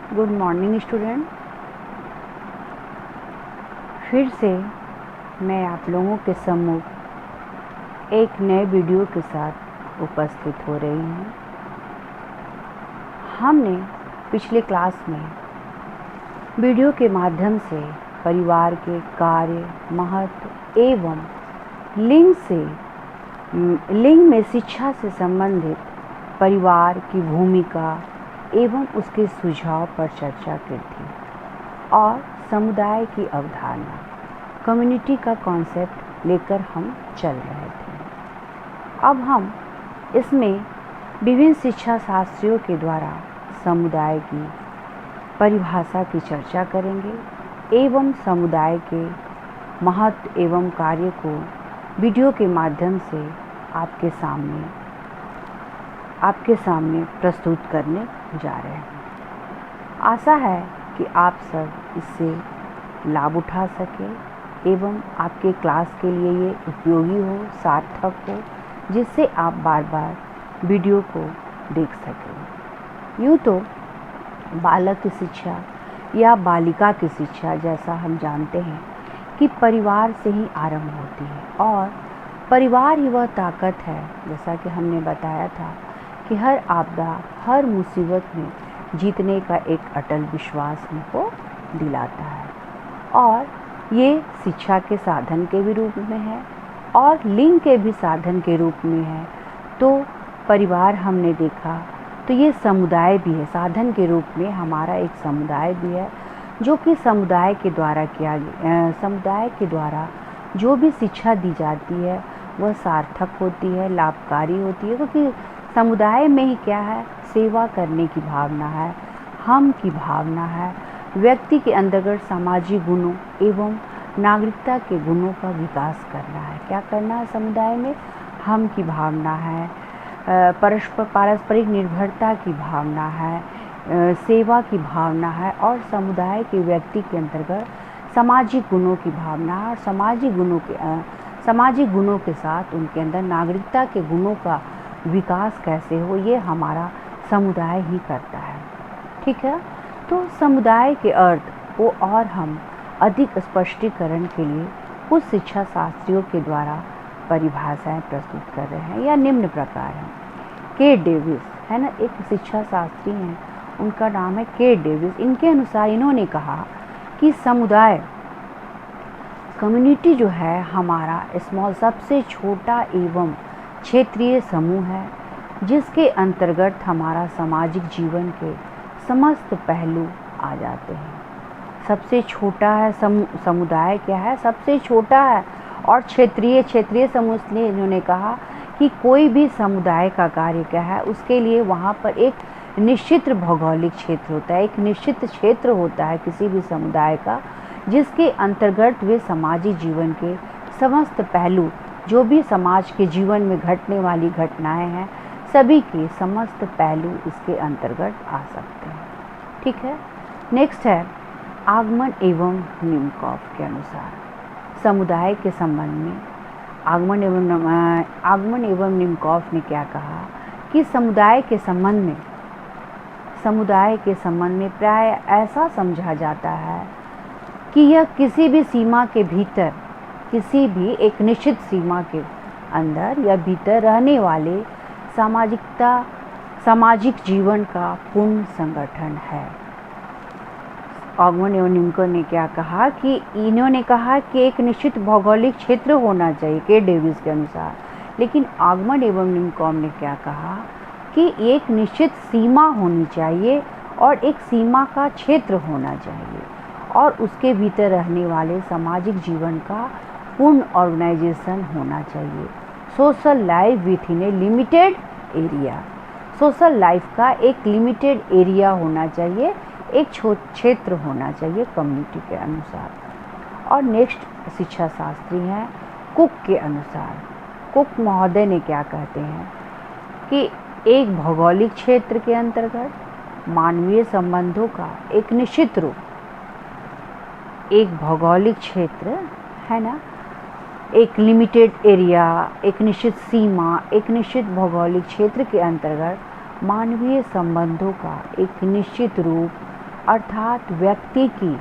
Good morning student. फिर से मैं आप लोगों के सम्मुख एक नए वीडियो के साथ उपस्थित हो रही हूँ। हमने पिछले क्लास में वीडियो के माध्यम से परिवार के कार्य, महत्व एवं लिंग में शिक्षा से संबंधित परिवार की भूमिका एवं उसके सुझाव पर चर्चा की थी और समुदाय की अवधारणा, कम्युनिटी का कॉन्सेप्ट लेकर हम चल रहे थे। अब हम इसमें विभिन्न शिक्षा शास्त्रियों के द्वारा समुदाय की परिभाषा की चर्चा करेंगे एवं समुदाय के महत्व एवं कार्य को वीडियो के माध्यम से आपके सामने प्रस्तुत करने जा रहे हैं। आशा है कि आप सब इससे लाभ उठा सकें एवं आपके क्लास के लिए ये उपयोगी हो, सार्थक हो, जिससे आप बार बार वीडियो को देख सकें। यूँ तो बालक की शिक्षा या बालिका की शिक्षा, जैसा हम जानते हैं कि परिवार से ही आरंभ होती है और परिवार ही वह ताकत है, जैसा कि हमने बताया था कि हर आपदा, हर मुसीबत में जीतने का एक अटल विश्वास हमको दिलाता है और ये शिक्षा के साधन के भी रूप में है और लिंग के भी साधन के रूप में है। तो परिवार हमने देखा तो ये समुदाय भी है, साधन के रूप में हमारा एक समुदाय भी है, जो कि समुदाय के द्वारा जो भी शिक्षा दी जाती है वह सार्थक होती है, लाभकारी होती है, क्योंकि समुदाय में ही क्या है, सेवा करने की भावना है, हम की भावना है, व्यक्ति के अंतर्गत सामाजिक गुणों एवं नागरिकता के गुणों का विकास करना है। क्या करना है समुदाय में? हम की भावना है, पारस्परिक निर्भरता की भावना है, सेवा की भावना है और समुदाय के व्यक्ति के अंतर्गत सामाजिक गुणों की भावना है और सामाजिक गुणों के साथ उनके अंदर नागरिकता के गुणों का विकास कैसे हो, ये हमारा समुदाय ही करता है। ठीक है, तो समुदाय के अर्थ को और हम अधिक स्पष्टीकरण के लिए कुछ शिक्षा शास्त्रियों के द्वारा परिभाषाएं प्रस्तुत कर रहे हैं या निम्न प्रकार हैं। के डेविस है ना, एक शिक्षा शास्त्री हैं, उनका नाम है के डेविस। इनके अनुसार इन्होंने कहा कि समुदाय, कम्युनिटी जो है हमारा स्मॉल, सबसे छोटा एवं क्षेत्रीय समूह है, जिसके अंतर्गत हमारा सामाजिक जीवन के समस्त पहलू आ जाते हैं। सबसे छोटा है समुदाय, क्या है, सबसे छोटा है और क्षेत्रीय समूह, इसलिए इन्होंने कहा कि कोई भी समुदाय का कार्य क्या है, उसके लिए वहाँ पर एक निश्चित भौगोलिक क्षेत्र होता है, एक निश्चित क्षेत्र होता है किसी भी समुदाय का, जिसके अंतर्गत वे सामाजिक जीवन के समस्त पहलू, जो भी समाज के जीवन में घटने वाली घटनाएं हैं, सभी के समस्त पहलू इसके अंतर्गत आ सकते हैं। ठीक है, नेक्स्ट है आगमन एवं निम्नकॉफ के अनुसार समुदाय के संबंध में आगमन एवं निम्नकॉफ ने क्या कहा कि समुदाय के संबंध में प्राय ऐसा समझा जाता है कि यह किसी भी सीमा के भीतर, किसी भी एक निश्चित सीमा के अंदर या भीतर रहने वाले सामाजिक जीवन का पूर्ण संगठन है। आगमन एवं निम्नकॉफ ने क्या कहा कि इन्होंने कहा कि एक निश्चित भौगोलिक क्षेत्र होना चाहिए के डेविस के अनुसार, लेकिन आगमन एवं निम्नकॉफ ने क्या कहा कि एक निश्चित सीमा होनी चाहिए और एक सीमा का क्षेत्र होना चाहिए और उसके भीतर रहने वाले सामाजिक जीवन का पूर्ण ऑर्गेनाइजेशन होना चाहिए। Social life with in A limited area, social life का एक लिमिटेड एरिया होना चाहिए, एक क्षेत्र होना चाहिए कम्युनिटी के अनुसार। और नेक्स्ट शिक्षा शास्त्री हैं कुक के अनुसार। कुक महोदय ने क्या कहते हैं कि एक भौगोलिक क्षेत्र के अंतर्गत मानवीय संबंधों का एक निश्चित रूप, एक भौगोलिक क्षेत्र है ना, एक लिमिटेड एरिया, एक निश्चित सीमा, एक निश्चित भौगोलिक क्षेत्र के अंतर्गत मानवीय संबंधों का एक निश्चित रूप अर्थात व्यक्ति की,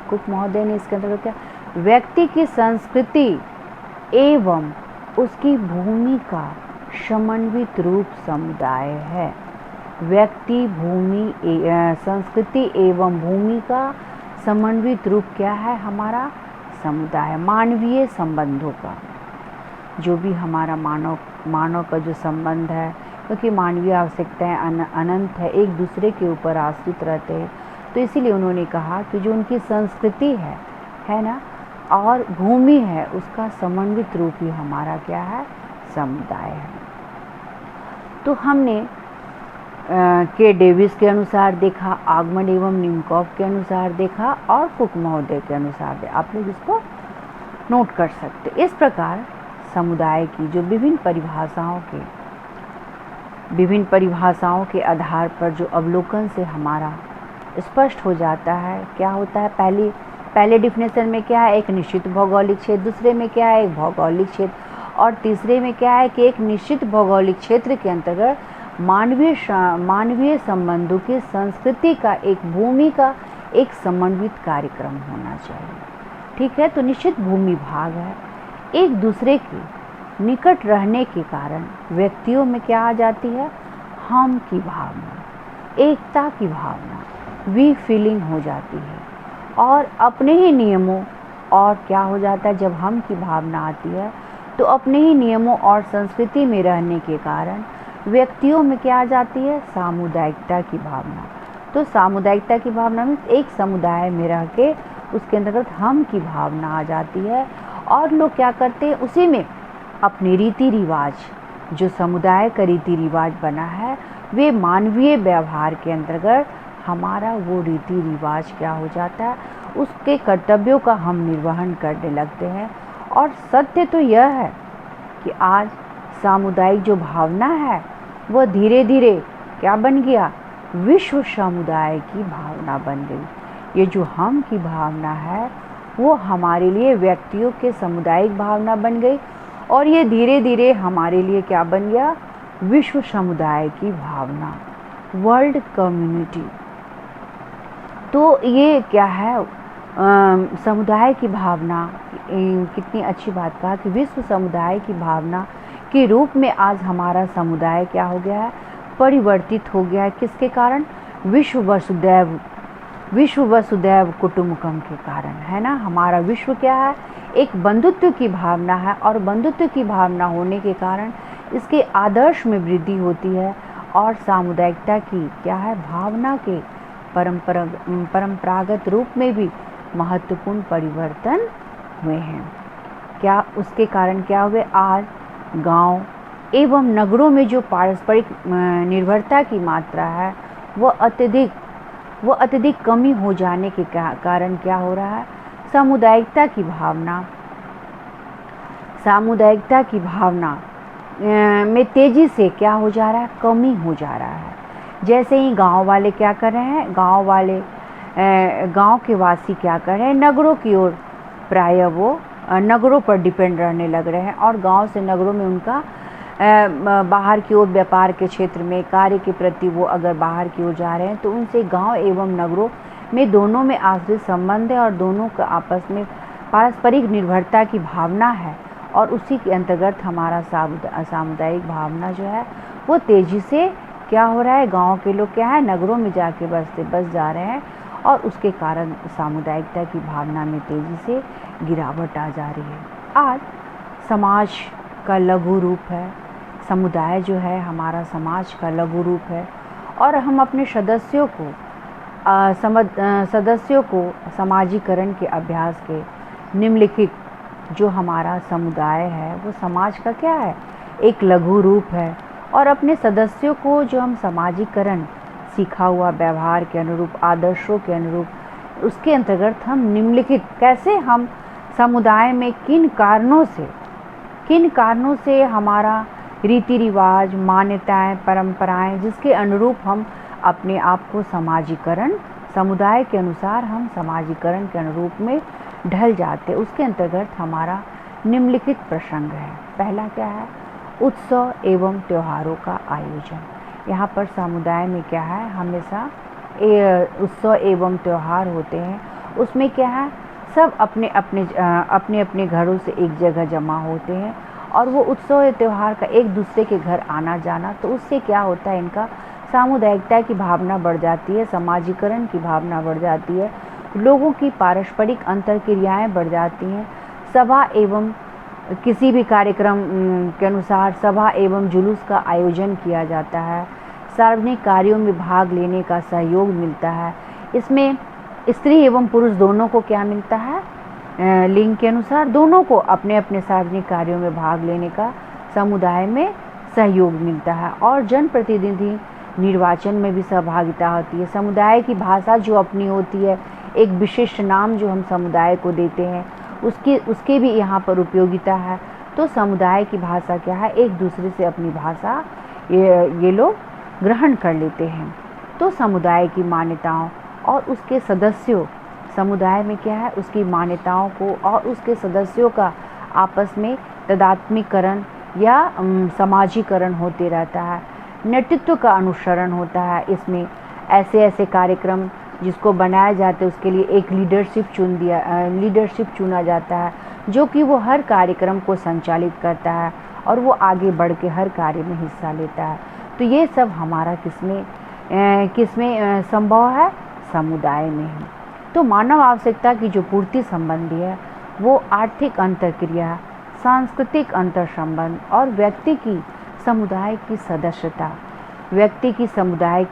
कुक महोदय ने इसके अंतर्गत क्या, व्यक्ति की संस्कृति एवं उसकी भूमि का समन्वित रूप समुदाय है। व्यक्ति, भूमि, संस्कृति एवं भूमि का समन्वित रूप क्या है, हमारा समुदाय, मानवीय संबंधों का। जो भी हमारा मानव का जो संबंध है, क्योंकि मानवीय आवश्यकताएं अनंत है, एक दूसरे के ऊपर आश्रित रहते हैं, तो इसीलिए उन्होंने कहा कि जो उनकी संस्कृति है ना, और भूमि है, उसका समन्वित रूप ही हमारा क्या है, समुदाय है। तो हमने के डेविस के अनुसार देखा, आगमन एवं निमकॉफ के अनुसार देखा, और कुक महोदय के अनुसार देखा। आप लोग इसको नोट कर सकते। इस प्रकार समुदाय की जो विभिन्न परिभाषाओं के आधार पर जो अवलोकन से हमारा स्पष्ट हो जाता है, क्या होता है, पहले डिफिनेशन में क्या है, एक निश्चित भौगोलिक क्षेत्र, दूसरे में क्या है, एक भौगोलिक क्षेत्र, और तीसरे में क्या है कि एक निश्चित भौगोलिक क्षेत्र के अंतर्गत मानवीय संबंधों की संस्कृति का, एक भूमि का एक समन्वित कार्यक्रम होना चाहिए। ठीक है, तो निश्चित भूमि भाग है, एक दूसरे के निकट रहने के कारण व्यक्तियों में क्या आ जाती है, हम की भावना, एकता की भावना, वी फीलिंग हो जाती है, और अपने ही नियमों, और क्या हो जाता है, जब हम की भावना आती है तो अपने ही नियमों और संस्कृति में रहने के कारण व्यक्तियों में क्या आ जाती है, सामुदायिकता की भावना। तो सामुदायिकता की भावना में एक समुदाय में रह के उसके अंतर्गत हम की भावना आ जाती है, और लोग क्या करते हैं, उसी में अपने रीति रिवाज, जो समुदाय का रीति रिवाज बना है, वे मानवीय व्यवहार के अंतर्गत हमारा वो रीति रिवाज क्या हो जाता है, उसके कर्तव्यों का हम निर्वहन करने लगते हैं। और सत्य तो यह है कि आज सामुदायिक जो भावना है वह धीरे धीरे क्या बन गया, विश्व समुदाय की भावना बन गई। ये जो हम की भावना है वो हमारे लिए व्यक्तियों के सामुदायिक भावना बन गई, और ये धीरे धीरे हमारे लिए क्या बन गया, विश्व समुदाय की भावना, वर्ल्ड कम्युनिटी। तो ये क्या है, समुदाय की भावना, कितनी अच्छी बात कहा कि विश्व समुदाय की भावना के रूप में आज हमारा समुदाय क्या हो गया है, परिवर्तित हो गया है। किसके कारण, विश्व वसुदैव कुटुंबकम के कारण, है ना। हमारा विश्व क्या है, एक बंधुत्व की भावना है, और बंधुत्व की भावना होने के कारण इसके आदर्श में वृद्धि होती है, और सामुदायिकता की क्या है, भावना के परंपरागत रूप में भी महत्वपूर्ण परिवर्तन हुए हैं। क्या उसके कारण क्या हुए, आज गांव एवं नगरों में जो पारस्परिक निर्भरता की मात्रा है वो अत्यधिक कमी हो जाने के कारण क्या हो रहा है, सामुदायिकता की भावना में तेजी से क्या हो जा रहा है, कमी हो जा रहा है। जैसे ही गांव वाले क्या कर रहे हैं, गांव के वासी क्या कर रहे हैं, नगरों की ओर प्राय वो नगरों पर डिपेंड रहने लग रहे हैं, और गांव से नगरों में उनका बाहर की ओर व्यापार के क्षेत्र में कार्य के प्रति वो अगर बाहर की ओर जा रहे हैं तो उनसे गांव एवं नगरों में दोनों में आश्रित संबंध है, और दोनों का आपस में पारस्परिक निर्भरता की भावना है, और उसी के अंतर्गत हमारा सामुदायिक भावना जो है वो तेज़ी से क्या हो रहा है, गांव के लोग क्या है, नगरों में जाके बस जा रहे हैं, और उसके कारण सामुदायिकता की भावना में तेज़ी से गिरावट आ जा रही है। आज समाज का लघु रूप है, समुदाय जो है हमारा समाज का लघु रूप है, और हम अपने सदस्यों को समाजीकरण के अभ्यास के निम्नलिखित जो हमारा समुदाय है वो समाज का क्या है, एक लघु रूप है, और अपने सदस्यों को जो हम समाजीकरण सीखा हुआ व्यवहार के अनुरूप, आदर्शों के अनुरूप, उसके अंतर्गत हम निम्नलिखित कैसे हम समुदाय में किन कारणों से हमारा रीति रिवाज, मान्यताएं, परंपराएं, जिसके अनुरूप हम अपने आप को समुदाय के अनुसार हम समाजीकरण के अनुरूप में ढल जाते, उसके अंतर्गत हमारा निम्नलिखित प्रसंग है। पहला क्या है, उत्सव एवं त्योहारों का आयोजन। यहाँ पर समुदाय में क्या है, हमेशा उत्सव एवं त्यौहार होते हैं उसमें क्या है, सब अपने अपने घरों से एक जगह जमा होते हैं और वो उत्सव या त्यौहार का एक दूसरे के घर आना जाना, तो उससे क्या होता है, इनका सामुदायिकता की भावना बढ़ जाती है, समाजीकरण की भावना बढ़ जाती है, लोगों की पारस्परिक अंतर्क्रियाएं बढ़ जाती हैं। सभा एवं किसी भी कार्यक्रम के अनुसार सभा एवं जुलूस का आयोजन किया जाता है। सार्वजनिक कार्यों में भाग लेने का सहयोग मिलता है। इसमें स्त्री एवं पुरुष दोनों को क्या मिलता है, लिंग के अनुसार दोनों को अपने अपने सार्वजनिक कार्यों में भाग लेने का समुदाय में सहयोग मिलता है। और जनप्रतिनिधि निर्वाचन में भी सहभागिता होती है। समुदाय की भाषा जो अपनी होती है, एक विशिष्ट नाम जो हम समुदाय को देते हैं, उसके भी यहाँ पर उपयोगिता है। तो समुदाय की भाषा क्या है, एक दूसरे से अपनी भाषा ये लोग ग्रहण कर लेते हैं। तो समुदाय की मान्यताओं और उसके सदस्यों, समुदाय में क्या है, उसकी मान्यताओं को और उसके सदस्यों का आपस में तदात्मीकरण या समाजीकरण होते रहता है। नेतृत्व का अनुसरण होता है। इसमें ऐसे कार्यक्रम जिसको बनाया जाता है उसके लिए एक लीडरशिप चुना जाता है, जो कि वो हर कार्यक्रम को संचालित करता है और वो आगे बढ़ के हर कार्य में हिस्सा लेता है। तो ये सब हमारा किसमें संभव है, समुदाय में ही। तो मानव आवश्यकता की जो पूर्ति संबंधी है वो आर्थिक अंतर्क्रिया, सांस्कृतिक अंतर संबंध और व्यक्ति की समुदाय की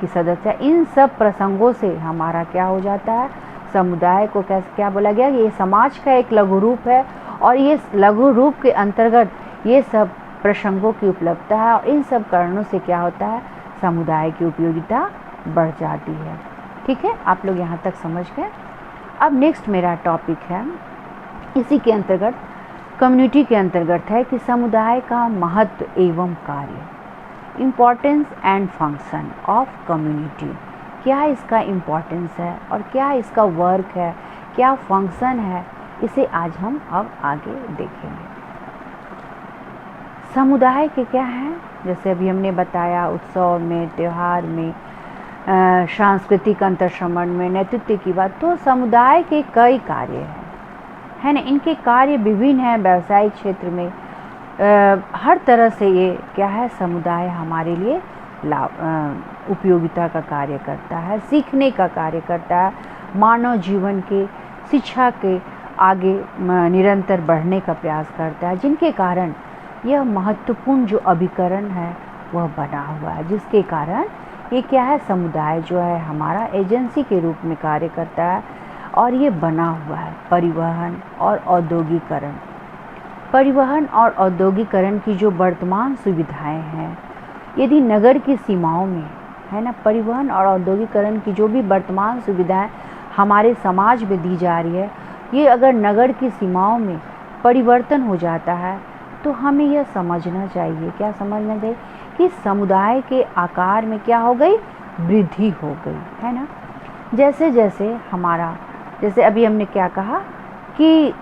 सदस्यता, इन सब प्रसंगों से हमारा क्या हो जाता है, समुदाय को क्या बोला गया, ये समाज का एक लघु रूप है और ये लघु रूप के अंतर्गत ये सब प्रसंगों की उपलब्धता है और इन सब कारणों से क्या होता है, समुदाय की उपयोगिता बढ़ जाती है। ठीक है, आप लोग यहाँ तक समझ गए। अब नेक्स्ट मेरा टॉपिक है, इसी के अंतर्गत कम्युनिटी के अंतर्गत है कि समुदाय का महत्व एवं कार्य, importance and function of community. क्या इसका इम्पोर्टेंस है और क्या इसका वर्क है, क्या फंक्शन है, इसे आज हम अब आगे देखेंगे। समुदाय के क्या हैं, जैसे अभी हमने बताया, उत्सव में, त्यौहार में, सांस्कृतिक अंतर्संबंध में, नेतृत्व की बात, तो समुदाय के कई कार्य है ना। इनके कार्य विभिन्न हैं। व्यावसायिक क्षेत्र में हर तरह से ये क्या है, समुदाय हमारे लिए उपयोगिता का कार्य करता है, सीखने का कार्य करता है, मानव जीवन के शिक्षा के आगे निरंतर बढ़ने का प्रयास करता है, जिनके कारण यह महत्वपूर्ण जो अभिकरण है वह बना हुआ है, जिसके कारण ये क्या है, समुदाय जो है हमारा एजेंसी के रूप में कार्य करता है और ये बना हुआ है। परिवहन और औद्योगिकरण की जो वर्तमान सुविधाएं हैं, यदि नगर की सीमाओं में है ना, परिवहन और औद्योगिकरण की जो भी वर्तमान सुविधाएं हमारे समाज में दी जा रही है, ये अगर नगर की सीमाओं में परिवर्तन हो जाता है तो हमें यह समझना चाहिए, क्या समझना चाहिए, कि समुदाय के आकार में क्या हो गई, वृद्धि हो गई, है ना। जैसे अभी हमने क्या कहा कि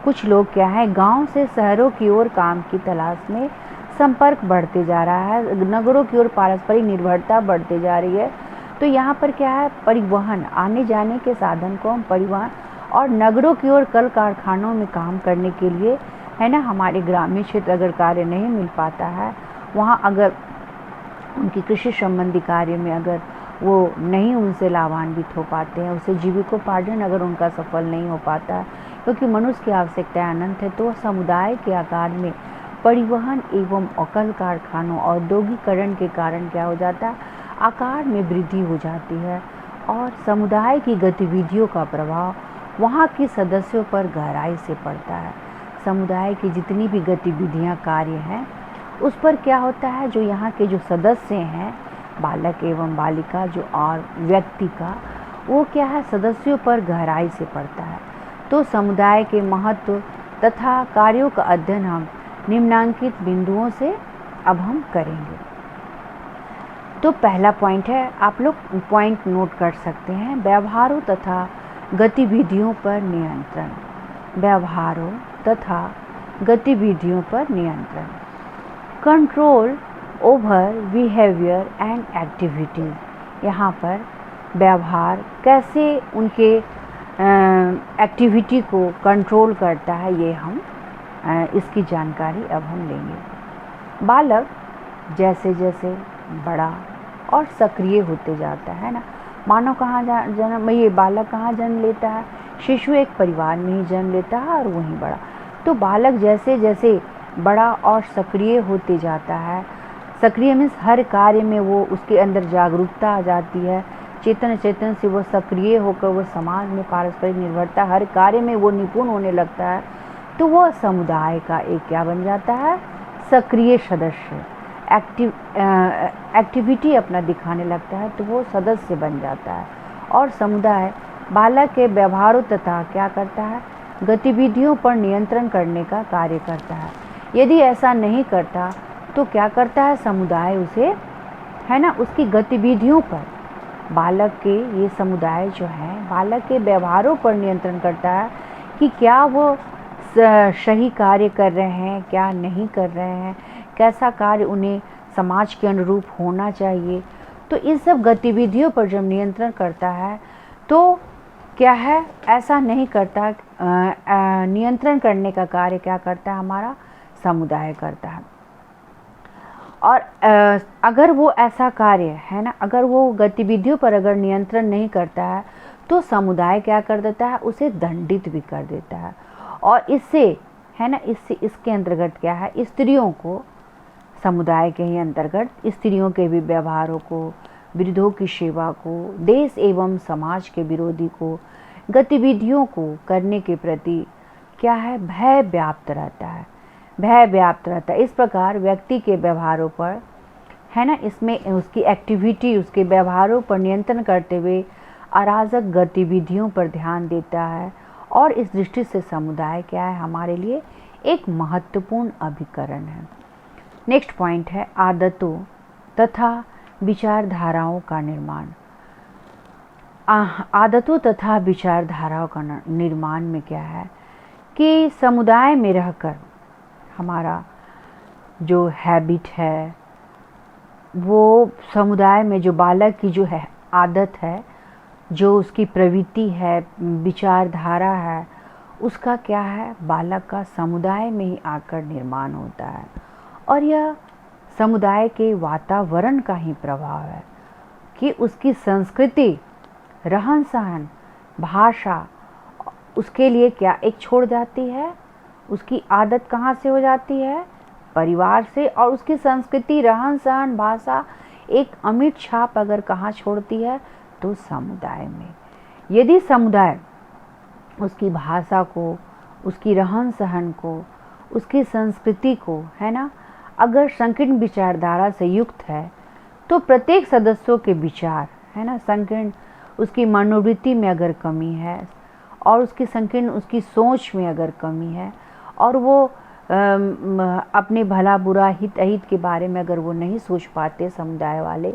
कुछ लोग क्या है, गांव से शहरों की ओर काम की तलाश में संपर्क बढ़ते जा रहा है, नगरों की ओर पारस्परिक निर्भरता बढ़ते जा रही है। तो यहाँ पर क्या है, परिवहन, आने जाने के साधन को हम परिवहन, और नगरों की ओर कल कारखानों में काम करने के लिए, है ना, हमारे ग्रामीण क्षेत्र अगर कार्य नहीं मिल पाता है, वहाँ अगर उनकी कृषि संबंधी कार्य में अगर वो नहीं उनसे लाभान्वित हो पाते हैं, उसे जीविकोपार्जन अगर उनका सफल नहीं हो पाता है, क्योंकि मनुष्य की आवश्यकताएं अनंत है, तो समुदाय के आकार में परिवहन एवं अकल कारखानों, औद्योगिकरण के कारण क्या हो जाता है, आकार में वृद्धि हो जाती है और समुदाय की गतिविधियों का प्रभाव वहाँ के सदस्यों पर गहराई से पड़ता है। समुदाय की जितनी भी गतिविधियाँ, कार्य हैं, उस पर क्या होता है, जो यहाँ के जो सदस्य हैं, बालक एवं बालिका जो और व्यक्ति का, वो क्या है, सदस्यों पर गहराई से पड़ता है। तो समुदाय के महत्व तथा कार्यों का अध्ययन हम निम्नांकित बिंदुओं से अब हम करेंगे। तो पहला पॉइंट है, आप लोग पॉइंट नोट कर सकते हैं, व्यवहारों तथा गतिविधियों पर नियंत्रण। व्यवहारों तथा गतिविधियों पर नियंत्रण, control over behaviour and activities. यहाँ पर व्यवहार कैसे उनके एक्टिविटी को कंट्रोल करता है, ये हम इसकी जानकारी अब हम लेंगे। बालक जैसे जैसे बड़ा और सक्रिय होते जाता है ना, मानव कहाँ जन्म, ये बालक कहाँ जन्म लेता है, शिशु एक परिवार में ही जन्म लेता है और वहीं बड़ा। तो बालक जैसे जैसे बड़ा और सक्रिय होते जाता है, सक्रिय मीन्स हर कार्य में वो उसके अंदर जागरूकता आ जाती है, चेतन चेतन से वो सक्रिय होकर वो समाज में पारस्परिक निर्भरता हर कार्य में वो निपुण होने लगता है। तो वह समुदाय का एक क्या बन जाता है, सक्रिय सदस्य, एक्टिविटी अपना दिखाने लगता है, तो वो सदस्य बन जाता है। और समुदाय बालक के व्यवहारों तथा क्या करता है, गतिविधियों पर नियंत्रण करने का कार्य करता है। यदि ऐसा नहीं करता तो क्या करता है समुदाय, उसे है ना उसकी गतिविधियों पर, बालक के ये समुदाय जो है बालक के व्यवहारों पर नियंत्रण करता है कि क्या वो सही कार्य कर रहे हैं, क्या नहीं कर रहे हैं, कैसा कार्य उन्हें समाज के अनुरूप होना चाहिए। तो इन सब गतिविधियों पर जब नियंत्रण करता है तो क्या है, ऐसा नहीं करता, नियंत्रण करने का कार्य क्या करता है, हमारा समुदाय करता है। और अगर वो ऐसा कार्य है ना, अगर वो गतिविधियों पर अगर नियंत्रण नहीं करता है तो समुदाय क्या कर देता है, उसे दंडित भी कर देता है। और इससे है ना, इससे इसके अंतर्गत क्या है, स्त्रियों को, समुदाय के ही अंतर्गत स्त्रियों के भी व्यवहारों को, वृद्धों की सेवा को, देश एवं समाज के विरोधी को, गतिविधियों को करने के प्रति क्या है, भय व्याप्त रहता है, भय व्याप्त रहता है। इस प्रकार व्यक्ति के व्यवहारों पर है ना, इसमें उसकी एक्टिविटी, उसके व्यवहारों पर नियंत्रण करते हुए अराजक गतिविधियों पर ध्यान देता है। और इस दृष्टि से समुदाय क्या है, हमारे लिए एक महत्वपूर्ण अभिकरण है। नेक्स्ट पॉइंट है आदतों तथा विचारधाराओं का निर्माण। आदतों तथा विचारधाराओं का निर्माण में क्या है कि समुदाय में रहकर हमारा जो हैबिट है, वो समुदाय में जो बालक की जो है आदत है, जो उसकी प्रवृत्ति है, विचारधारा है, उसका क्या है, बालक का समुदाय में ही आकर निर्माण होता है। और यह समुदाय के वातावरण का ही प्रभाव है कि उसकी संस्कृति, रहन सहन, भाषा उसके लिए क्या एक छोड़ जाती है, उसकी आदत कहाँ से हो जाती है, परिवार से। और उसकी संस्कृति, रहन सहन, भाषा एक अमिट छाप अगर कहाँ छोड़ती है तो समुदाय में। यदि समुदाय उसकी भाषा को, उसकी रहन सहन को, उसकी संस्कृति को है ना, अगर संकीर्ण विचारधारा से युक्त है तो प्रत्येक सदस्यों के विचार है ना, संकीर्ण उसकी मनोवृत्ति में अगर कमी है और उसकी संकीर्ण उसकी सोच में अगर कमी है और वो अपने भला बुरा हित अहित के बारे में अगर वो नहीं सोच पाते समुदाय वाले,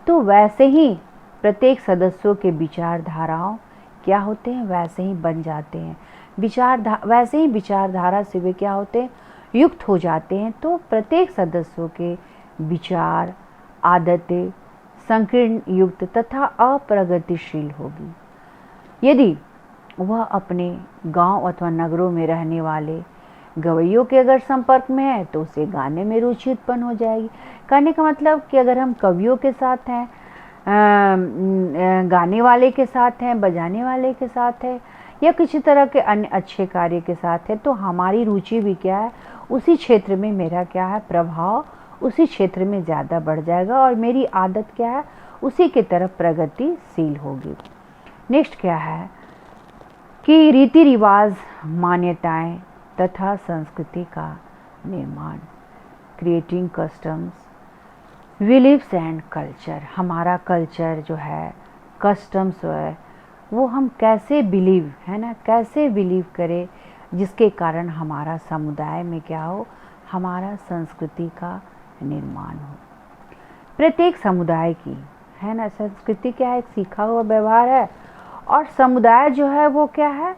तो वैसे ही प्रत्येक सदस्यों के विचारधाराओं क्या होते हैं, वैसे ही बन जाते हैं। वैसे ही विचारधारा से वे क्या होते हैं, युक्त हो जाते हैं। तो प्रत्येक सदस्यों के विचार, आदतें संकीर्ण युक्त तथा अप्रगतिशील होगी। यदि वह अपने गांव अथवा नगरों में रहने वाले गवैयों के अगर संपर्क में है तो उसे गाने में रुचि उत्पन्न हो जाएगी। कहने का मतलब कि अगर हम कवियों के साथ हैं, गाने वाले के साथ हैं, बजाने वाले के साथ है या किसी तरह के अन्य अच्छे कार्य के साथ है, तो हमारी रुचि भी क्या है, उसी क्षेत्र में मेरा क्या है, प्रभाव उसी क्षेत्र में ज़्यादा बढ़ जाएगा और मेरी आदत क्या है, उसी की तरफ प्रगतिशील होगी। नेक्स्ट क्या है कि रीति रिवाज, मान्यताएं तथा संस्कृति का निर्माण, creating customs, beliefs and culture. हमारा कल्चर जो है, कस्टम्स है, वो हम कैसे बिलीव है ना, कैसे बिलीव करें जिसके कारण हमारा समुदाय में क्या हो, हमारा संस्कृति का निर्माण हो। प्रत्येक समुदाय की है ना संस्कृति क्या है, एक सीखा हुआ व्यवहार है। और समुदाय जो है वो क्या है,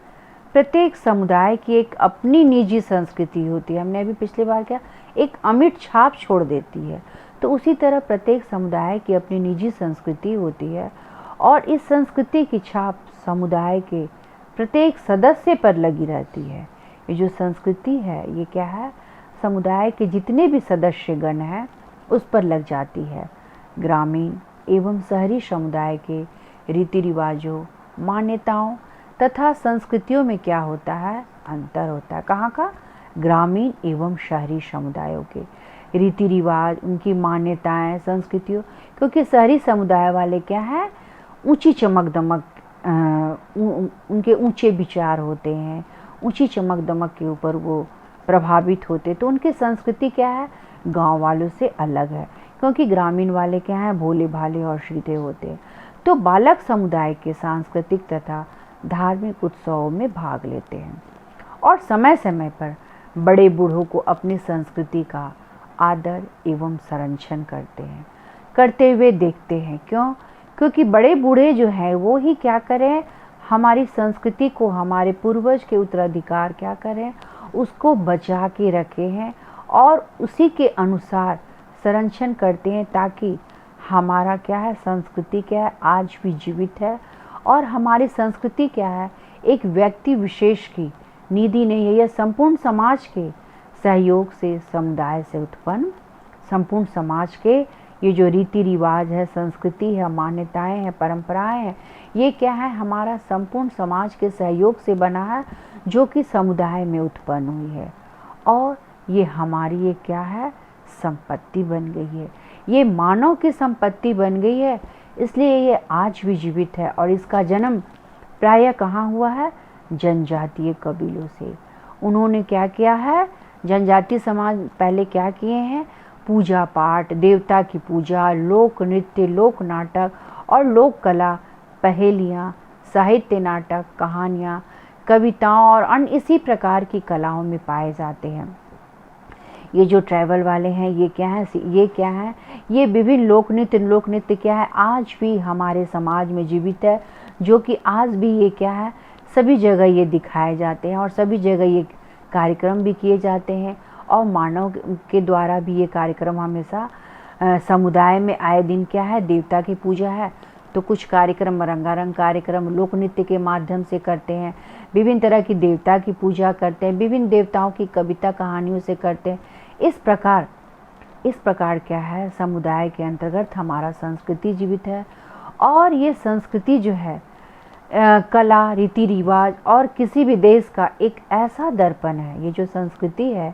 प्रत्येक समुदाय की एक अपनी निजी संस्कृति होती है। हमने अभी पिछली बार क्या, एक अमिट छाप छोड़ देती है। तो उसी तरह प्रत्येक समुदाय की अपनी निजी संस्कृति होती है और इस संस्कृति की छाप समुदाय के प्रत्येक सदस्य पर लगी रहती है। ये जो संस्कृति है ये क्या है, समुदाय के जितने भी सदस्यगण हैं उस पर लग जाती है। ग्रामीण एवं शहरी समुदाय के रीति रिवाजों, मान्यताओं तथा संस्कृतियों में क्या होता है, अंतर होता है। कहाँ का, ग्रामीण एवं शहरी समुदायों के रीति रिवाज, उनकी मान्यताएं, संस्कृतियों। क्योंकि शहरी समुदाय वाले क्या है, ऊंची चमक दमक, उनके ऊंचे विचार होते हैं, ऊंची चमक दमक के ऊपर वो प्रभावित होते, तो उनकी संस्कृति क्या है, गांव वालों से अलग है। क्योंकि ग्रामीण वाले क्या हैं, भोले भाले और सीधे होते हैं। तो बालक समुदाय के सांस्कृतिक तथा धार्मिक उत्सवों में भाग लेते हैं और समय समय पर बड़े बूढ़ों को अपनी संस्कृति का आदर एवं संरक्षण करते हुए देखते हैं। क्यों? क्योंकि बड़े बूढ़े जो हैं वो ही क्या करें, हमारी संस्कृति को, हमारे पूर्वज के उत्तराधिकार क्या करें, उसको बचा के रखे हैं और उसी के अनुसार संरक्षण करते हैं, ताकि हमारा क्या है, संस्कृति क्या है, आज भी जीवित है। और हमारी संस्कृति क्या है, एक व्यक्ति विशेष की निधि नहीं है, यह संपूर्ण समाज के सहयोग से, समुदाय से उत्पन्न, संपूर्ण समाज के ये जो रीति रिवाज है, संस्कृति है, मान्यताएं हैं, परंपराएं हैं, ये क्या है, हमारा संपूर्ण समाज के सहयोग से बना है, जो कि समुदाय में उत्पन्न हुई है। और ये हमारी ये क्या है, संपत्ति बन गई है, ये मानव की संपत्ति बन गई है। इसलिए ये आज भी जीवित है। और इसका जन्म प्रायः कहाँ हुआ है, जनजातीय कबीलों से। उन्होंने क्या किया है, जनजातीय समाज पहले क्या किए हैं, पूजा पाठ, देवता की पूजा, लोक नृत्य, लोक नाटक और लोक कला, पहेलियाँ, साहित्य, नाटक, कहानियाँ, कविताओं और अन्य इसी प्रकार की कलाओं में पाए जाते हैं। ये जो ट्राइबल वाले हैं ये क्या है, ये विभिन्न लोक नृत्य क्या है, आज भी हमारे समाज में जीवित है, जो कि आज भी ये क्या है, सभी जगह ये दिखाए जाते हैं और सभी जगह ये कार्यक्रम भी किए जाते हैं। और मानव के द्वारा भी ये कार्यक्रम हमेशा समुदाय में आए दिन क्या है, देवता की पूजा है तो कुछ कार्यक्रम, रंगारंग कार्यक्रम लोक नृत्य के माध्यम से करते हैं, विभिन्न तरह की देवता की पूजा करते हैं, विभिन्न देवताओं की कविता कहानियों से करते हैं। इस प्रकार क्या है, समुदाय के अंतर्गत हमारा संस्कृति जीवित है। और ये संस्कृति जो है कला, रीति रिवाज और किसी भी देश का एक ऐसा दर्पण है। ये जो संस्कृति है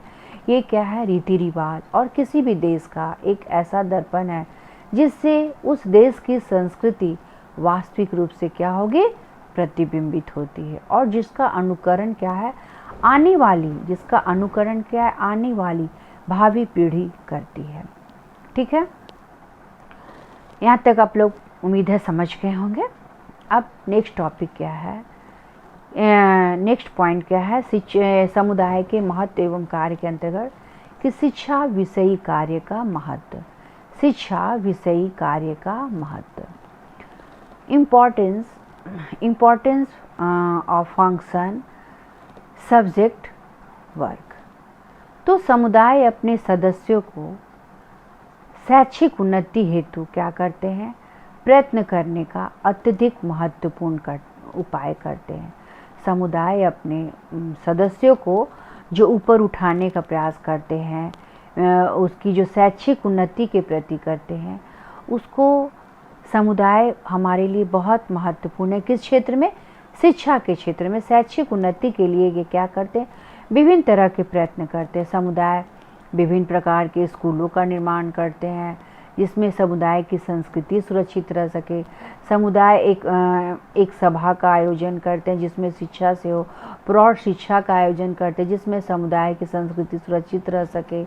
ये क्या है, रीति रिवाज और किसी भी देश का एक ऐसा दर्पण है, जिससे उस देश की संस्कृति वास्तविक रूप से क्या होगी, प्रतिबिंबित होती है। और जिसका अनुकरण क्या है, आने वाली भावी पीढ़ी करती है। ठीक है, यहाँ तक आप लोग उम्मीद है समझ गए होंगे। अब नेक्स्ट टॉपिक क्या है, नेक्स्ट पॉइंट क्या है, समुदाय के महत्व एवं कार्य के अंतर्गत कि शिक्षा विषयी कार्य का महत्व। शिक्षा विषयी कार्य का महत्व, importance of function, subject, work. तो समुदाय अपने सदस्यों को शैक्षिक उन्नति हेतु क्या करते हैं, प्रयत्न करने का अत्यधिक महत्वपूर्ण उपाय करते हैं। समुदाय अपने सदस्यों को जो ऊपर उठाने का प्रयास करते हैं, उसकी जो शैक्षिक उन्नति के प्रति करते हैं, उसको समुदाय हमारे लिए बहुत महत्वपूर्ण है। किस क्षेत्र में, शिक्षा के क्षेत्र में। शैक्षिक उन्नति के लिए ये क्या करते हैं, विभिन्न तरह के प्रयत्न करते हैं। समुदाय विभिन्न प्रकार के स्कूलों का निर्माण करते हैं, जिसमें समुदाय की संस्कृति सुरक्षित रह सके। समुदाय एक सभा का आयोजन करते हैं जिसमें शिक्षा से हो, प्रौढ़ शिक्षा का आयोजन करते हैं जिसमें समुदाय की संस्कृति सुरक्षित रह सके,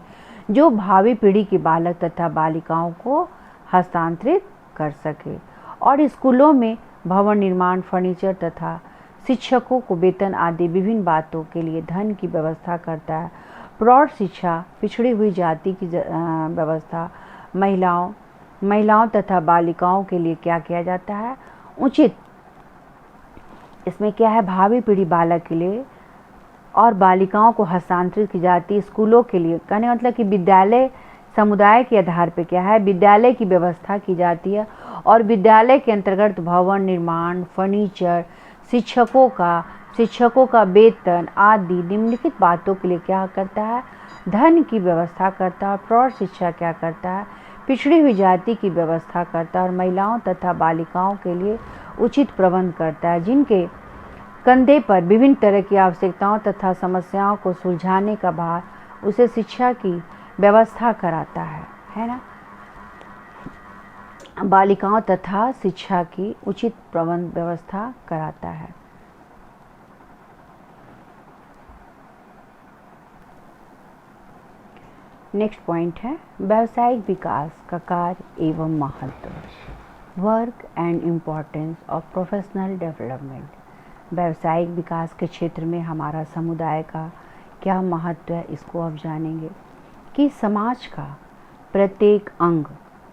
जो भावी पीढ़ी के बालक तथा बालिकाओं को हस्तांतरित कर सके। और स्कूलों में भवन निर्माण, फर्नीचर तथा शिक्षकों को वेतन आदि विभिन्न बातों के लिए धन की व्यवस्था करता है। प्रौढ़ शिक्षा, पिछड़ी हुई जाति की व्यवस्था, महिलाओं तथा बालिकाओं के लिए क्या किया जाता है, उचित। इसमें क्या है, भावी पीढ़ी बालक के लिए और बालिकाओं को हस्तांतरित की जाती है। स्कूलों के लिए कहने मतलब कि विद्यालय, समुदाय के आधार पर क्या है, विद्यालय की व्यवस्था की जाती है और विद्यालय के अंतर्गत भवन निर्माण, फर्नीचर, शिक्षकों का वेतन आदि निम्नलिखित बातों के लिए क्या करता है, धन की व्यवस्था करता है। प्रौढ़ शिक्षा क्या करता है, पिछड़ी हुई जाति की व्यवस्था करता है और महिलाओं तथा बालिकाओं के लिए उचित प्रबंध करता है, जिनके कंधे पर विभिन्न तरह की आवश्यकताओं तथा समस्याओं को सुलझाने का भार उसे शिक्षा की व्यवस्था कराता है ना। बालिकाओं तथा शिक्षा की उचित प्रबंध व्यवस्था कराता है। नेक्स्ट पॉइंट है व्यावसायिक विकास का कार्य एवं महत्व, work and importance of professional development. व्यावसायिक विकास के क्षेत्र में हमारा समुदाय का क्या महत्व है, इसको अब जानेंगे कि समाज का प्रत्येक अंग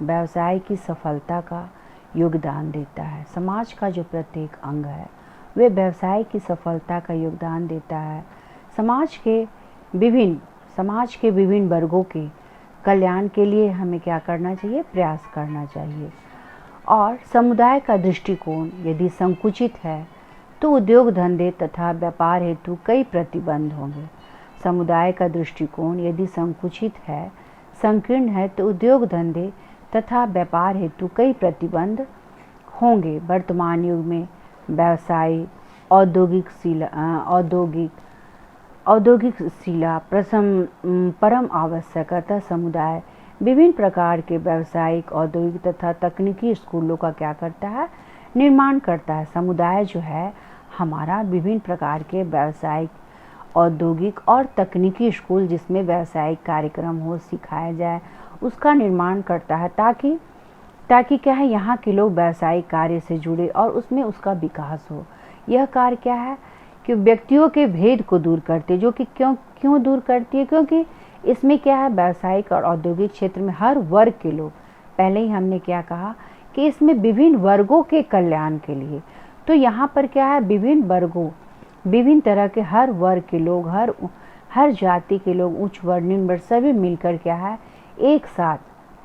व्यवसाय की सफलता का योगदान देता है। समाज का जो प्रत्येक अंग है वे व्यवसाय की सफलता का योगदान देता है। समाज के विभिन्न वर्गों के कल्याण के लिए हमें क्या करना चाहिए, प्रयास करना चाहिए। और समुदाय का दृष्टिकोण यदि संकुचित है तो उद्योग धंधे तथा व्यापार हेतु कई प्रतिबंध होंगे। समुदाय का दृष्टिकोण यदि संकुचित है, संकीर्ण है तो उद्योग धंधे तथा व्यापार हेतु कई प्रतिबंध होंगे। वर्तमान युग में व्यवसाय औद्योगिक शिला परम आवश्यक, अतः समुदाय विभिन्न प्रकार के व्यावसायिक, औद्योगिक तथा तकनीकी स्कूलों का क्या करता है, निर्माण करता है। समुदाय जो है हमारा विभिन्न प्रकार के व्यावसायिक, औद्योगिक और तकनीकी स्कूल जिसमें व्यावसायिक कार्यक्रम हो, सिखाया जाए, उसका निर्माण करता है ताकि क्या है, यहाँ के लोग व्यावसायिक कार्य से जुड़े और उसमें उसका विकास हो। यह कार्य क्या है कि व्यक्तियों के भेद को दूर करती है, जो कि क्यों दूर करती है, क्योंकि इसमें क्या है, व्यावसायिक और औद्योगिक क्षेत्र में हर वर्ग के लोग, पहले ही हमने क्या कहा कि इसमें विभिन्न वर्गों के कल्याण के लिए, तो यहाँ पर क्या है, विभिन्न तरह के हर वर्ग के लोग, हर जाति के लोग, उच्च वर्ग, निम्न वर्ग, सभी मिलकर क्या है, एक साथ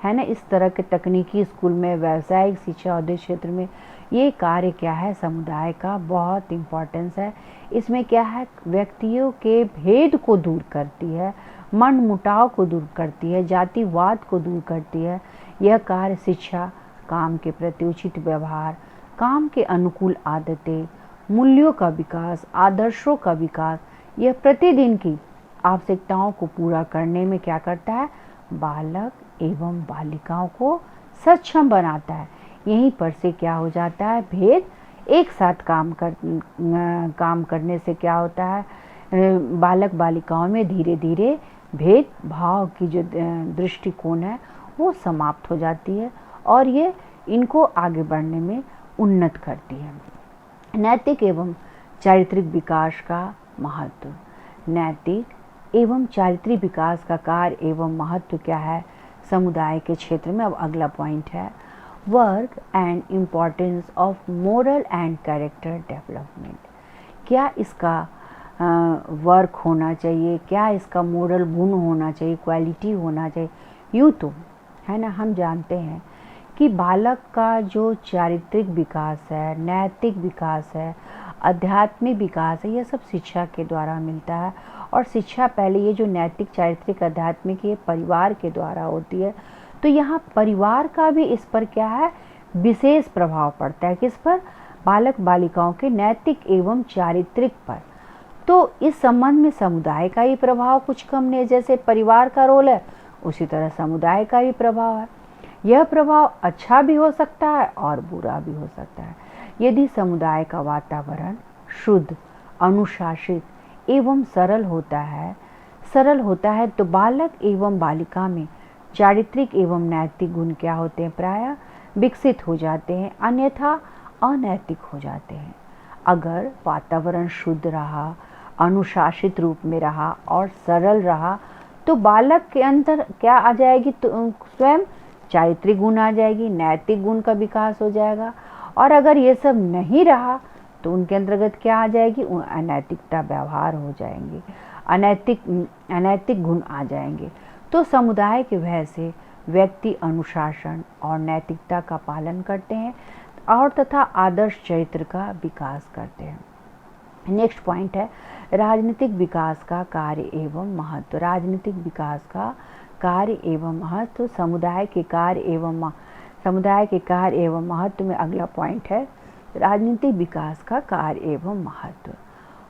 है ना, इस तरह के तकनीकी स्कूल में, व्यावसायिक शिक्षा, औद्योगिक क्षेत्र में ये कार्य क्या है, समुदाय का बहुत इम्पोर्टेंस है। इसमें क्या है, व्यक्तियों के भेद को दूर करती है, मन मुटाव को दूर करती है, जातिवाद को दूर करती है। यह कार्य शिक्षा, काम के प्रति उचित व्यवहार, काम के अनुकूल आदतें, मूल्यों का विकास, आदर्शों का विकास, यह प्रतिदिन की आवश्यकताओं को पूरा करने में क्या करता है, बालक एवं बालिकाओं को सक्षम बनाता है। यहीं पर से क्या हो जाता है, भेद एक साथ काम करने से क्या होता है, बालक बालिकाओं में धीरे धीरे भेदभाव की जो दृष्टिकोण है वो समाप्त हो जाती है और ये इनको आगे बढ़ने में उन्नत करती है। नैतिक एवं चारित्रिक विकास का महत्व, नैतिक एवं चारित्रिक विकास का कार्य एवं महत्व क्या है समुदाय के क्षेत्र में। अब अगला पॉइंट है work and importance of moral and character development. क्या इसका वर्क होना चाहिए, क्या इसका मोरल गुण होना चाहिए, क्वालिटी होना चाहिए। यूँ तो है ना, हम जानते हैं कि बालक का जो चारित्रिक विकास है, नैतिक विकास है, आध्यात्मिक विकास है, यह सब शिक्षा के द्वारा मिलता है। और शिक्षा पहले ये जो नैतिक, चारित्रिक, आध्यात्मिक ये परिवार के द्वारा होती है। तो यहाँ परिवार का भी इस पर क्या है, विशेष प्रभाव पड़ता है। किस पर, बालक बालिकाओं के नैतिक एवं चारित्रिक पर। तो इस संबंध में समुदाय का ही प्रभाव कुछ कम नहीं, जैसे परिवार का रोल है उसी तरह समुदाय का भी प्रभाव है। यह प्रभाव अच्छा भी हो सकता है और बुरा भी हो सकता है। यदि समुदाय का वातावरण शुद्ध, अनुशासित एवं सरल होता है तो बालक एवं बालिका में चारित्रिक एवं नैतिक गुण क्या होते हैं, प्रायः विकसित हो जाते हैं, अन्यथा अनैतिक हो जाते हैं। अगर वातावरण शुद्ध रहा, अनुशासित रूप में रहा और सरल रहा तो बालक के अंदर क्या आ जाएगी, तो स्वयं चारित्रिक गुण आ जाएगी, नैतिक गुण का विकास हो जाएगा। और अगर ये सब नहीं रहा तो उनके अंतर्गत क्या आ जाएगी, अनैतिकता व्यवहार हो जाएंगे, अनैतिक गुण आ जाएंगे। तो समुदाय की वजह से व्यक्ति अनुशासन और नैतिकता का पालन करते हैं और तथा आदर्श चरित्र का विकास करते हैं। नेक्स्ट पॉइंट है राजनीतिक विकास का कार्य एवं महत्व। राजनीतिक विकास का कार्य एवं महत्व, समुदाय के कार्य एवं महत्व में अगला पॉइंट है राजनीतिक विकास का कार्य एवं महत्व।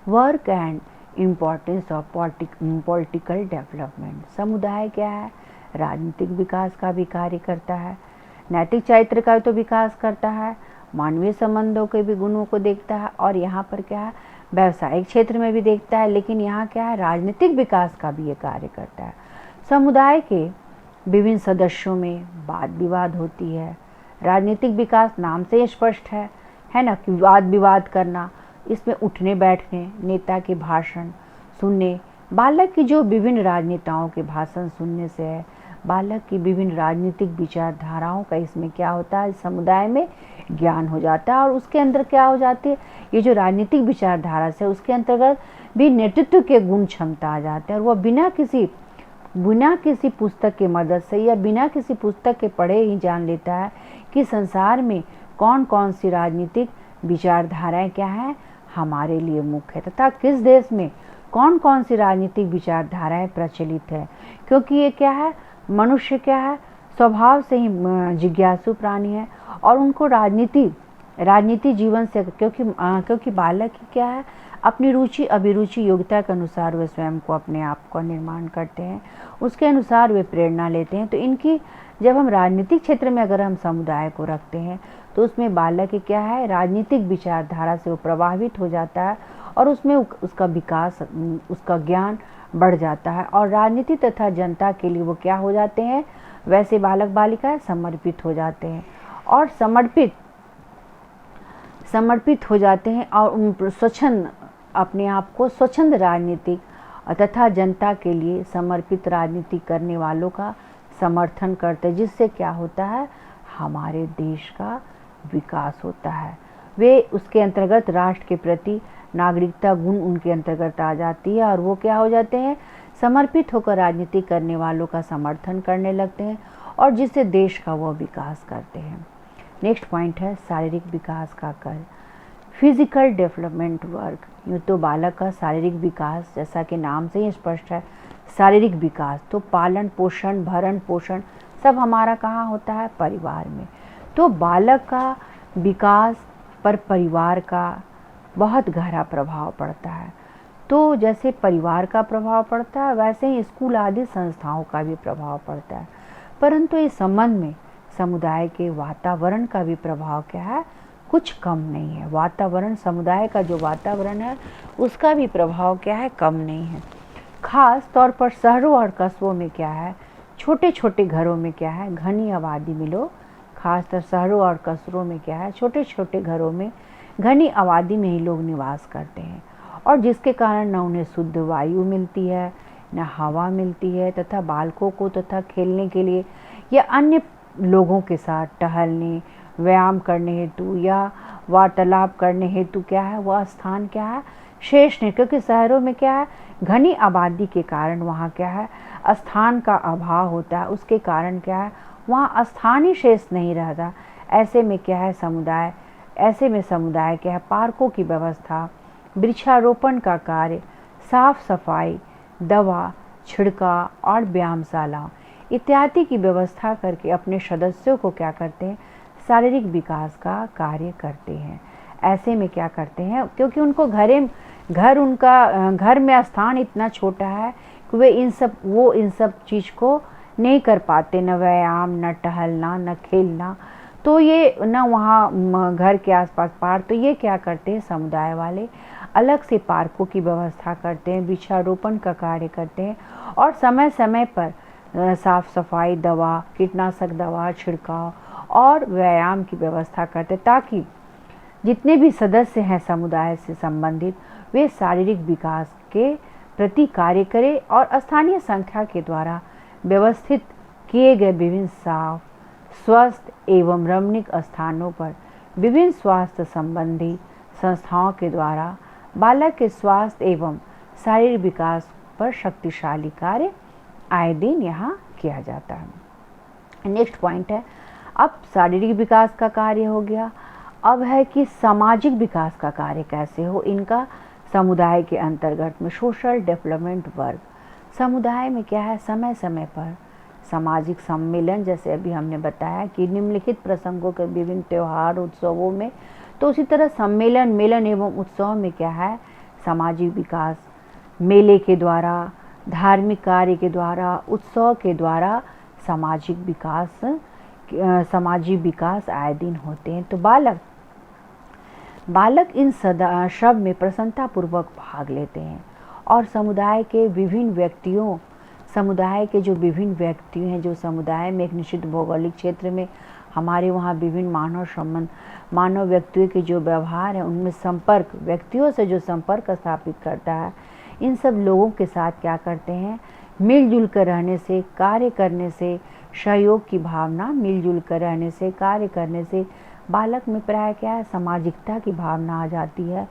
Work and importance of political development. समुदाय क्या है? राजनीतिक विकास का भी कार्य करता है, नैतिक चरित्र का तो विकास करता है, मानवीय संबंधों के भी गुणों को देखता है और यहाँ पर क्या है व्यावसायिक क्षेत्र में भी देखता है, लेकिन यहाँ क्या है राजनीतिक विकास का भी ये कार्य करता है। समुदाय के विभिन्न सदस्यों में वाद विवाद होती है। राजनीतिक विकास नाम से स्पष्ट है ना, कि वाद विवाद करना, इसमें उठने बैठने, नेता के भाषण सुनने, बालक की जो विभिन्न राजनेताओं के भाषण सुनने से है, बालक की विभिन्न राजनीतिक विचारधाराओं का इसमें क्या होता है समुदाय में ज्ञान हो जाता है और उसके अंदर क्या हो जाती है ये जो राजनीतिक विचारधारा से उसके अंतर्गत भी नेतृत्व के गुण क्षमता आ जाते हैं और वह बिना किसी पुस्तक के मदद से या बिना किसी पुस्तक के पढ़े ही जान लेता है कि संसार में कौन कौन सी राजनीतिक विचारधाराएं क्या हैं हमारे लिए मुख्य है तथा किस देश में कौन कौन सी राजनीतिक विचारधाराएं प्रचलित है। क्योंकि ये क्या है मनुष्य क्या है स्वभाव से ही जिज्ञासु प्राणी है और उनको राजनीति जीवन से क्योंकि बालक ही क्या है अपनी रुचि अभिरुचि योग्यता के अनुसार वे स्वयं को अपने आप का निर्माण करते हैं, उसके अनुसार वे प्रेरणा लेते हैं। तो इनकी जब हम राजनीतिक क्षेत्र में अगर हम समुदाय को रखते हैं तो उसमें बालक क्या है राजनीतिक विचारधारा से वो प्रभावित हो जाता है और उसमें उसका विकास उसका ज्ञान बढ़ जाता है और राजनीति तथा जनता के लिए वो क्या हो जाते हैं वैसे बालक बालिकाएं समर्पित हो जाते हैं और समर्पित हो जाते हैं और स्वच्छंद अपने आप को स्वच्छंद राजनीतिक तथा जनता के लिए समर्पित राजनीति करने वालों का समर्थन करते हैं, जिससे क्या होता है हमारे देश का विकास होता है। वे उसके अंतर्गत राष्ट्र के प्रति नागरिकता गुण उनके अंतर्गत आ जाती है और वो क्या हो जाते हैं समर्पित होकर राजनीति करने वालों का समर्थन करने लगते हैं और जिससे देश का वो विकास करते हैं। नेक्स्ट पॉइंट है शारीरिक विकास का कार्य, फिजिकल डेवलपमेंट वर्क। यूँ तो बालक का शारीरिक विकास जैसा कि नाम से ही स्पष्ट है शारीरिक विकास, तो पालन पोषण भरण पोषण सब हमारा कहाँ होता है परिवार में। तो बालक का विकास पर परिवार का बहुत गहरा प्रभाव पड़ता है। तो जैसे परिवार का प्रभाव पड़ता है वैसे ही स्कूल आदि संस्थाओं का भी प्रभाव पड़ता है, परंतु इस संबंध में समुदाय के वातावरण का भी प्रभाव क्या है कुछ कम नहीं है। वातावरण समुदाय का जो वातावरण है उसका भी प्रभाव क्या है कम नहीं है। खास तौर पर शहरों और कस्बों में क्या है छोटे छोटे घरों में क्या है घनी आबादी में लोग खासकर शहरों और कस्बों में क्या है छोटे छोटे घरों में घनी आबादी में ही लोग निवास करते हैं और जिसके कारण न उन्हें शुद्ध वायु मिलती है न हवा मिलती है तथा बालकों को तथा खेलने के लिए या अन्य लोगों के साथ टहलने व्यायाम करने हेतु या वार्तालाप करने हेतु क्या है वह स्थान क्या है शेष नहीं, क्योंकि शहरों में क्या है घनी आबादी के कारण वहाँ क्या है स्थान का अभाव होता है, उसके कारण क्या है वहाँ स्थान ही शेष नहीं रहता। ऐसे में क्या है समुदाय क्या है पार्कों की व्यवस्था, वृक्षारोपण का कार्य, साफ सफाई, दवा छिड़काव और व्यायामशाला इत्यादि की व्यवस्था करके अपने सदस्यों को क्या करते हैं शारीरिक विकास का कार्य करते हैं। ऐसे में क्या करते हैं क्योंकि उनको घर में स्थान इतना छोटा है कि वो इन सब चीज़ को नहीं कर पाते, न व्यायाम न टहलना न खेलना, तो ये न वहाँ घर के आसपास पार्क, तो ये क्या करते हैं समुदाय वाले अलग से पार्कों की व्यवस्था करते हैं, वृक्षारोपण का कार्य करते हैं और समय समय पर साफ सफाई दवा कीटनाशक दवा छिड़काव और व्यायाम की व्यवस्था करते ताकि जितने भी सदस्य हैं समुदाय से संबंधित वे शारीरिक विकास के प्रति कार्य करें और स्थानीय संख्या के द्वारा व्यवस्थित किए गए विभिन्न साफ स्वस्थ एवं रमणीक स्थानों पर विभिन्न स्वास्थ्य संबंधी संस्थाओं के द्वारा बालक के स्वास्थ्य एवं शारीरिक विकास पर शक्तिशाली कार्य आए दिन यहाँ किया जाता है। नेक्स्ट पॉइंट है, अब शारीरिक विकास का कार्य हो गया, अब है कि सामाजिक विकास का कार्य कैसे हो इनका समुदाय के अंतर्गत में। सोशल डेवलपमेंट वर्क, समुदाय में क्या है, समय समय पर सामाजिक सम्मेलन, जैसे अभी हमने बताया कि निम्नलिखित प्रसंगों के विभिन्न त्यौहार उत्सवों में, तो उसी तरह सम्मेलन, मेलन एवं उत्सव में क्या है, सामाजिक विकास, मेले के द्वारा, धार्मिक कार्य के द्वारा, उत्सव के द्वारा सामाजिक विकास आए दिन होते हैं। तो बालक इन सब में प्रसन्नतापूर्वक भाग लेते हैं और समुदाय के जो विभिन्न व्यक्ति हैं, जो समुदाय में एक निश्चित भौगोलिक क्षेत्र में हमारे वहाँ विभिन्न मानव व्यक्तियों के जो व्यवहार है, उनमें संपर्क, व्यक्तियों से जो संपर्क स्थापित करता है, इन सब लोगों के साथ क्या करते हैं, मिलजुल कर रहने से, कार्य करने से, सहयोग की भावना, मिलजुल कर रहने से, कार्य करने से बालक में प्राय क्या है, सामाजिकता की भावना आ जाती है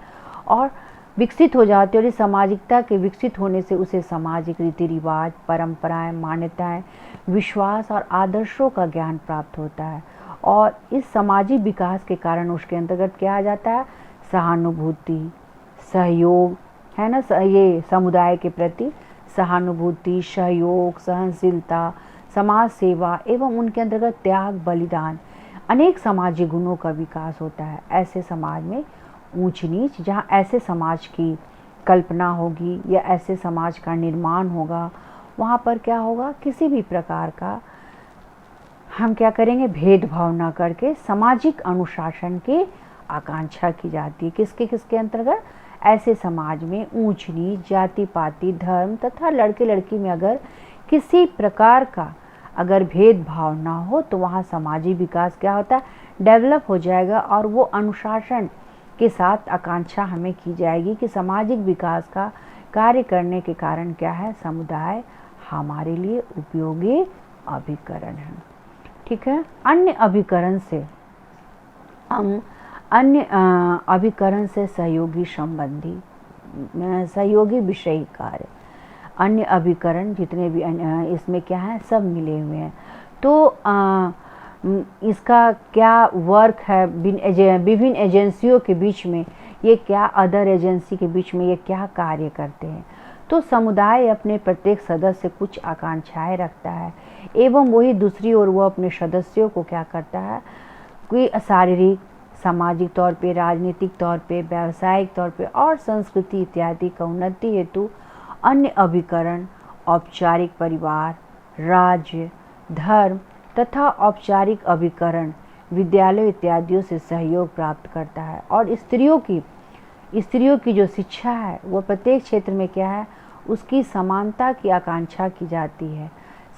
और विकसित हो जाती है। और इस सामाजिकता के विकसित होने से उसे सामाजिक रीति रिवाज, परंपराएं, मान्यताएं, विश्वास और आदर्शों का ज्ञान प्राप्त होता है। और इस सामाजिक विकास के कारण उसके अंतर्गत क्या आ जाता है, सहानुभूति, सहयोग, है ना, ये समुदाय के प्रति सहानुभूति, सहयोग, सहनशीलता, समाज सेवा एवं उनके अंतर्गत त्याग, बलिदान, अनेक सामाजिक गुणों का विकास होता है। ऐसे समाज में ऊंच नीच, जहाँ ऐसे समाज की कल्पना होगी या ऐसे समाज का निर्माण होगा, वहाँ पर क्या होगा, किसी भी प्रकार का हम क्या करेंगे, भेदभाव न करके सामाजिक अनुशासन की आकांक्षा की जाती है। किसके अंतर्गत, ऐसे समाज में ऊंच नीच, जाति पाति, धर्म तथा लड़के लड़की में अगर किसी प्रकार का अगर भेदभाव ना हो तो वहाँ सामाजिक विकास क्या होता है, डेवलप हो जाएगा। और वो अनुशासन के साथ आकांक्षा हमें की जाएगी कि सामाजिक विकास का कार्य करने के कारण क्या है, समुदाय हमारे लिए उपयोगी अभिकरण है। ठीक है, अन्य अभिकरण से सहयोगी विषयी कार्य, अन्य अभिकरण जितने भी इसमें क्या है, सब मिले हुए हैं। तो इसका क्या वर्क है, विभिन्न एजेंसियों के बीच में ये क्या, अदर एजेंसी के बीच में ये क्या कार्य करते हैं। तो समुदाय अपने प्रत्येक सदस्य कुछ आकांक्षाएं रखता है एवं वही दूसरी ओर वो अपने सदस्यों को क्या करता है, कोई शारीरिक, सामाजिक तौर पे, राजनीतिक तौर पे, व्यावसायिक तौर पे और संस्कृति इत्यादि का उन्नति हेतु अन्य अभिकरण, औपचारिक परिवार, राज्य, धर्म तथा औपचारिक अभिकरण, विद्यालय इत्यादियों से सहयोग प्राप्त करता है। और स्त्रियों की जो शिक्षा है वो प्रत्येक क्षेत्र में क्या है, उसकी समानता की आकांक्षा की जाती है।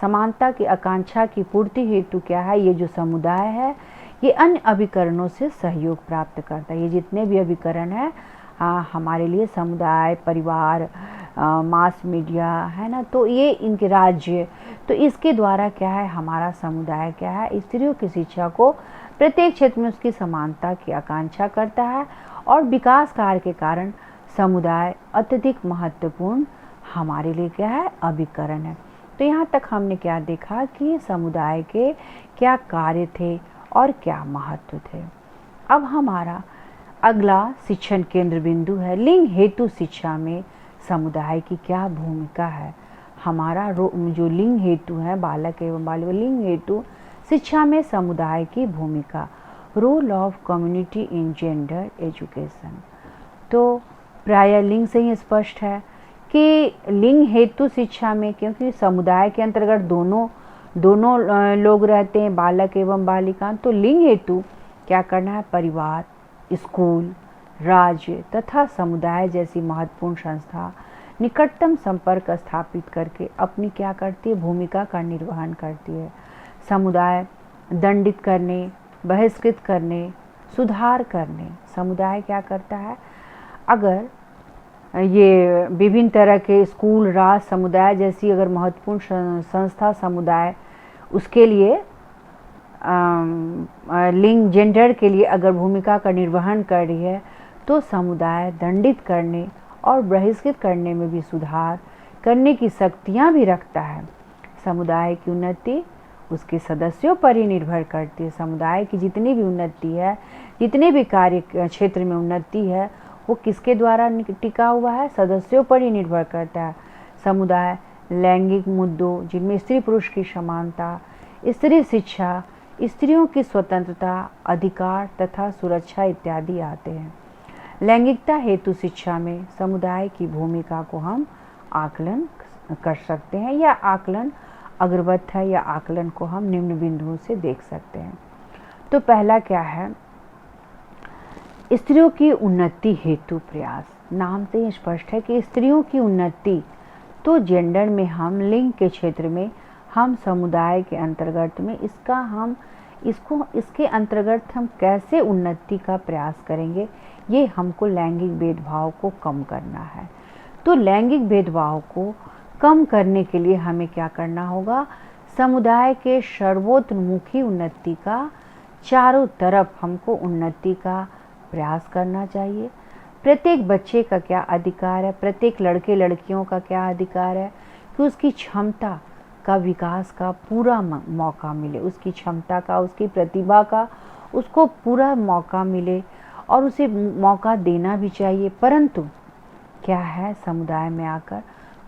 समानता की आकांक्षा की पूर्ति हेतु क्या है, ये जो समुदाय है ये अन्य अभिकरणों से सहयोग प्राप्त करता है। ये जितने भी अभिकरण हैं हमारे लिए, समुदाय, परिवार, मास मीडिया, है ना, तो ये इनके राज्य, तो इसके द्वारा क्या है, हमारा समुदाय क्या है, स्त्रियों की शिक्षा को प्रत्येक क्षेत्र में उसकी समानता की आकांक्षा करता है। और विकास कार्य के कारण समुदाय अत्यधिक महत्वपूर्ण हमारे लिए क्या है, अभिकरण है। तो यहाँ तक हमने क्या देखा कि समुदाय के क्या कार्य थे और क्या महत्व थे। अब हमारा अगला शिक्षण केंद्र बिंदु है, लिंग हेतु शिक्षा में समुदाय की क्या भूमिका है। हमारा जो लिंग हेतु है, बालक एवं बालिका लिंग हेतु शिक्षा में समुदाय की भूमिका, role of community in gender education. तो प्राय लिंग से ही स्पष्ट है कि लिंग हेतु शिक्षा में, क्योंकि समुदाय के अंतर्गत दोनों लोग रहते हैं, बालक एवं बालिका, तो लिंग हेतु क्या करना है, परिवार, स्कूल, राज्य तथा समुदाय जैसी महत्वपूर्ण संस्था निकटतम संपर्क स्थापित करके अपनी क्या करती है, भूमिका का निर्वहन करती है। समुदाय दंडित करने, बहिष्कृत करने, सुधार करने, समुदाय क्या करता है, अगर ये विभिन्न तरह के स्कूल, राज्य, समुदाय जैसी अगर महत्वपूर्ण संस्था समुदाय उसके लिए लिंग, जेंडर के लिए अगर भूमिका का निर्वहन कर रही है, तो समुदाय दंडित करने और बहिष्कृत करने में भी सुधार करने की शक्तियाँ भी रखता है। समुदाय की उन्नति उसके सदस्यों पर ही निर्भर करती है। समुदाय की जितनी भी उन्नति है, जितने भी कार्य क्षेत्र में उन्नति है, वो किसके द्वारा टिका हुआ है? सदस्यों पर ही निर्भर करता है। समुदाय लैंगिक मुद्दों, जिनमें स्त्री पुरुष की समानता, स्त्री शिक्षा, स्त्रियों की स्वतंत्रता, अधिकार तथा सुरक्षा इत्यादि आते हैं। लैंगिकता हेतु शिक्षा में समुदाय की भूमिका को हम आकलन कर सकते हैं, या आकलन अग्रवत है, या आकलन को हम निम्न बिंदुओं से देख सकते हैं। तो पहला क्या है? स्त्रियों की उन्नति हेतु प्रयास। नाम से ही स्पष्ट है कि स्त्रियों की उन्नति, तो जेंडर में हम लिंग के क्षेत्र में हम समुदाय के अंतर्गत में इसके अंतर्गत हम कैसे उन्नति का प्रयास करेंगे, ये हमको लैंगिक भेदभाव को कम करना है। तो लैंगिक भेदभाव को कम करने के लिए हमें क्या करना होगा? समुदाय के सर्वतोन्मुखी उन्नति का, चारों तरफ हमको उन्नति का प्रयास करना चाहिए। प्रत्येक बच्चे का क्या अधिकार है, प्रत्येक लड़के लड़कियों का क्या अधिकार है कि उसकी क्षमता का विकास का पूरा मौका मिले, उसकी क्षमता का, उसकी प्रतिभा का उसको पूरा मौका मिले, और उसे मौका देना भी चाहिए। परंतु क्या है, समुदाय में आकर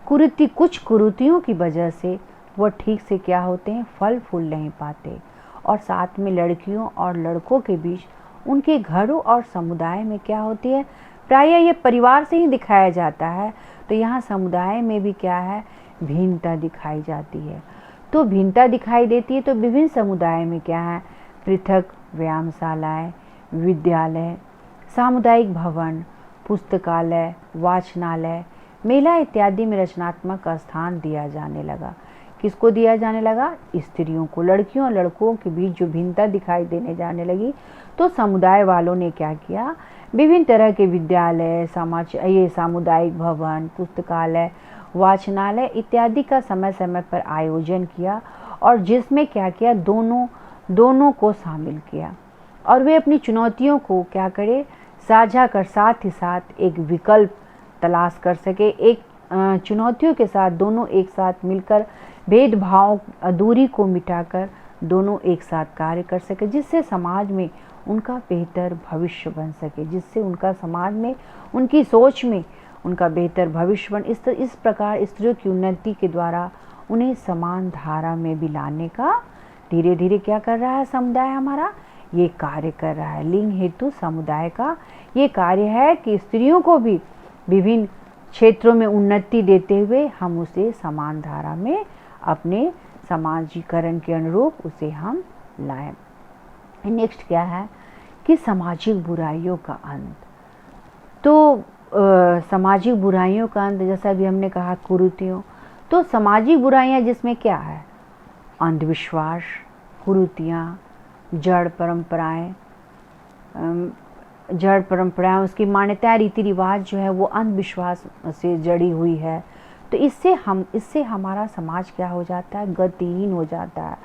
कुछ कुरीतियों की वजह से वह ठीक से क्या होते हैं, फल फूल नहीं पाते। और साथ में लड़कियों और लड़कों के बीच उनके घरों और समुदाय में क्या होती है, प्रायः ये परिवार से ही दिखाया जाता है। तो यहाँ समुदाय में भी क्या है, भिन्नता दिखाई जाती है। तो भिन्नता दिखाई देती है, तो विभिन्न समुदाय में क्या है, पृथक व्यायामशालाएं, विद्यालय, सामुदायिक भवन, पुस्तकालय, वाचनालय, मेला इत्यादि में रचनात्मक स्थान दिया जाने लगा। किसको दिया जाने लगा? स्त्रियों को। लड़कियों और लड़कों के बीच जो भिन्नता दिखाई देने जाने लगी, तो समुदाय वालों ने क्या किया, विभिन्न तरह के विद्यालय, सामुदायिक भवन, पुस्तकालय, वाचनालय इत्यादि का समय समय पर आयोजन किया, और जिसमें क्या किया, दोनों को शामिल किया, और वे अपनी चुनौतियों को क्या करे, साझा कर साथ ही साथ एक विकल्प तलाश कर सके। एक चुनौतियों के साथ दोनों एक साथ मिलकर भेदभाव, दूरी को मिटाकर दोनों एक साथ कार्य कर सके, जिससे समाज में उनका बेहतर भविष्य बन सके, जिससे उनका समाज में, उनकी सोच में उनका बेहतर भविष्य बन। इस प्रकार स्त्रियों की उन्नति के द्वारा उन्हें समान धारा में भी लाने का धीरे धीरे क्या कर रहा है समुदाय हमारा, ये कार्य कर रहा है। लिंग हेतु समुदाय का ये कार्य है कि स्त्रियों को भी विभिन्न क्षेत्रों में उन्नति देते हुए हम उसे समान धारा में अपने समाजीकरण के अनुरूप उसे हम लाएं। नेक्स्ट क्या है कि सामाजिक बुराइयों का अंत। तो सामाजिक बुराइयों का अंत, जैसा भी हमने कहा कुरीतियों, तो सामाजिक बुराइयां जिसमें क्या है, अंधविश्वास, कुरीतियाँ, जड़ परंपराएं, उसकी मान्यताएं, रीति रिवाज जो है वो अंधविश्वास से जड़ी हुई है। तो इससे हमारा समाज क्या हो जाता है, गतिहीन हो जाता है,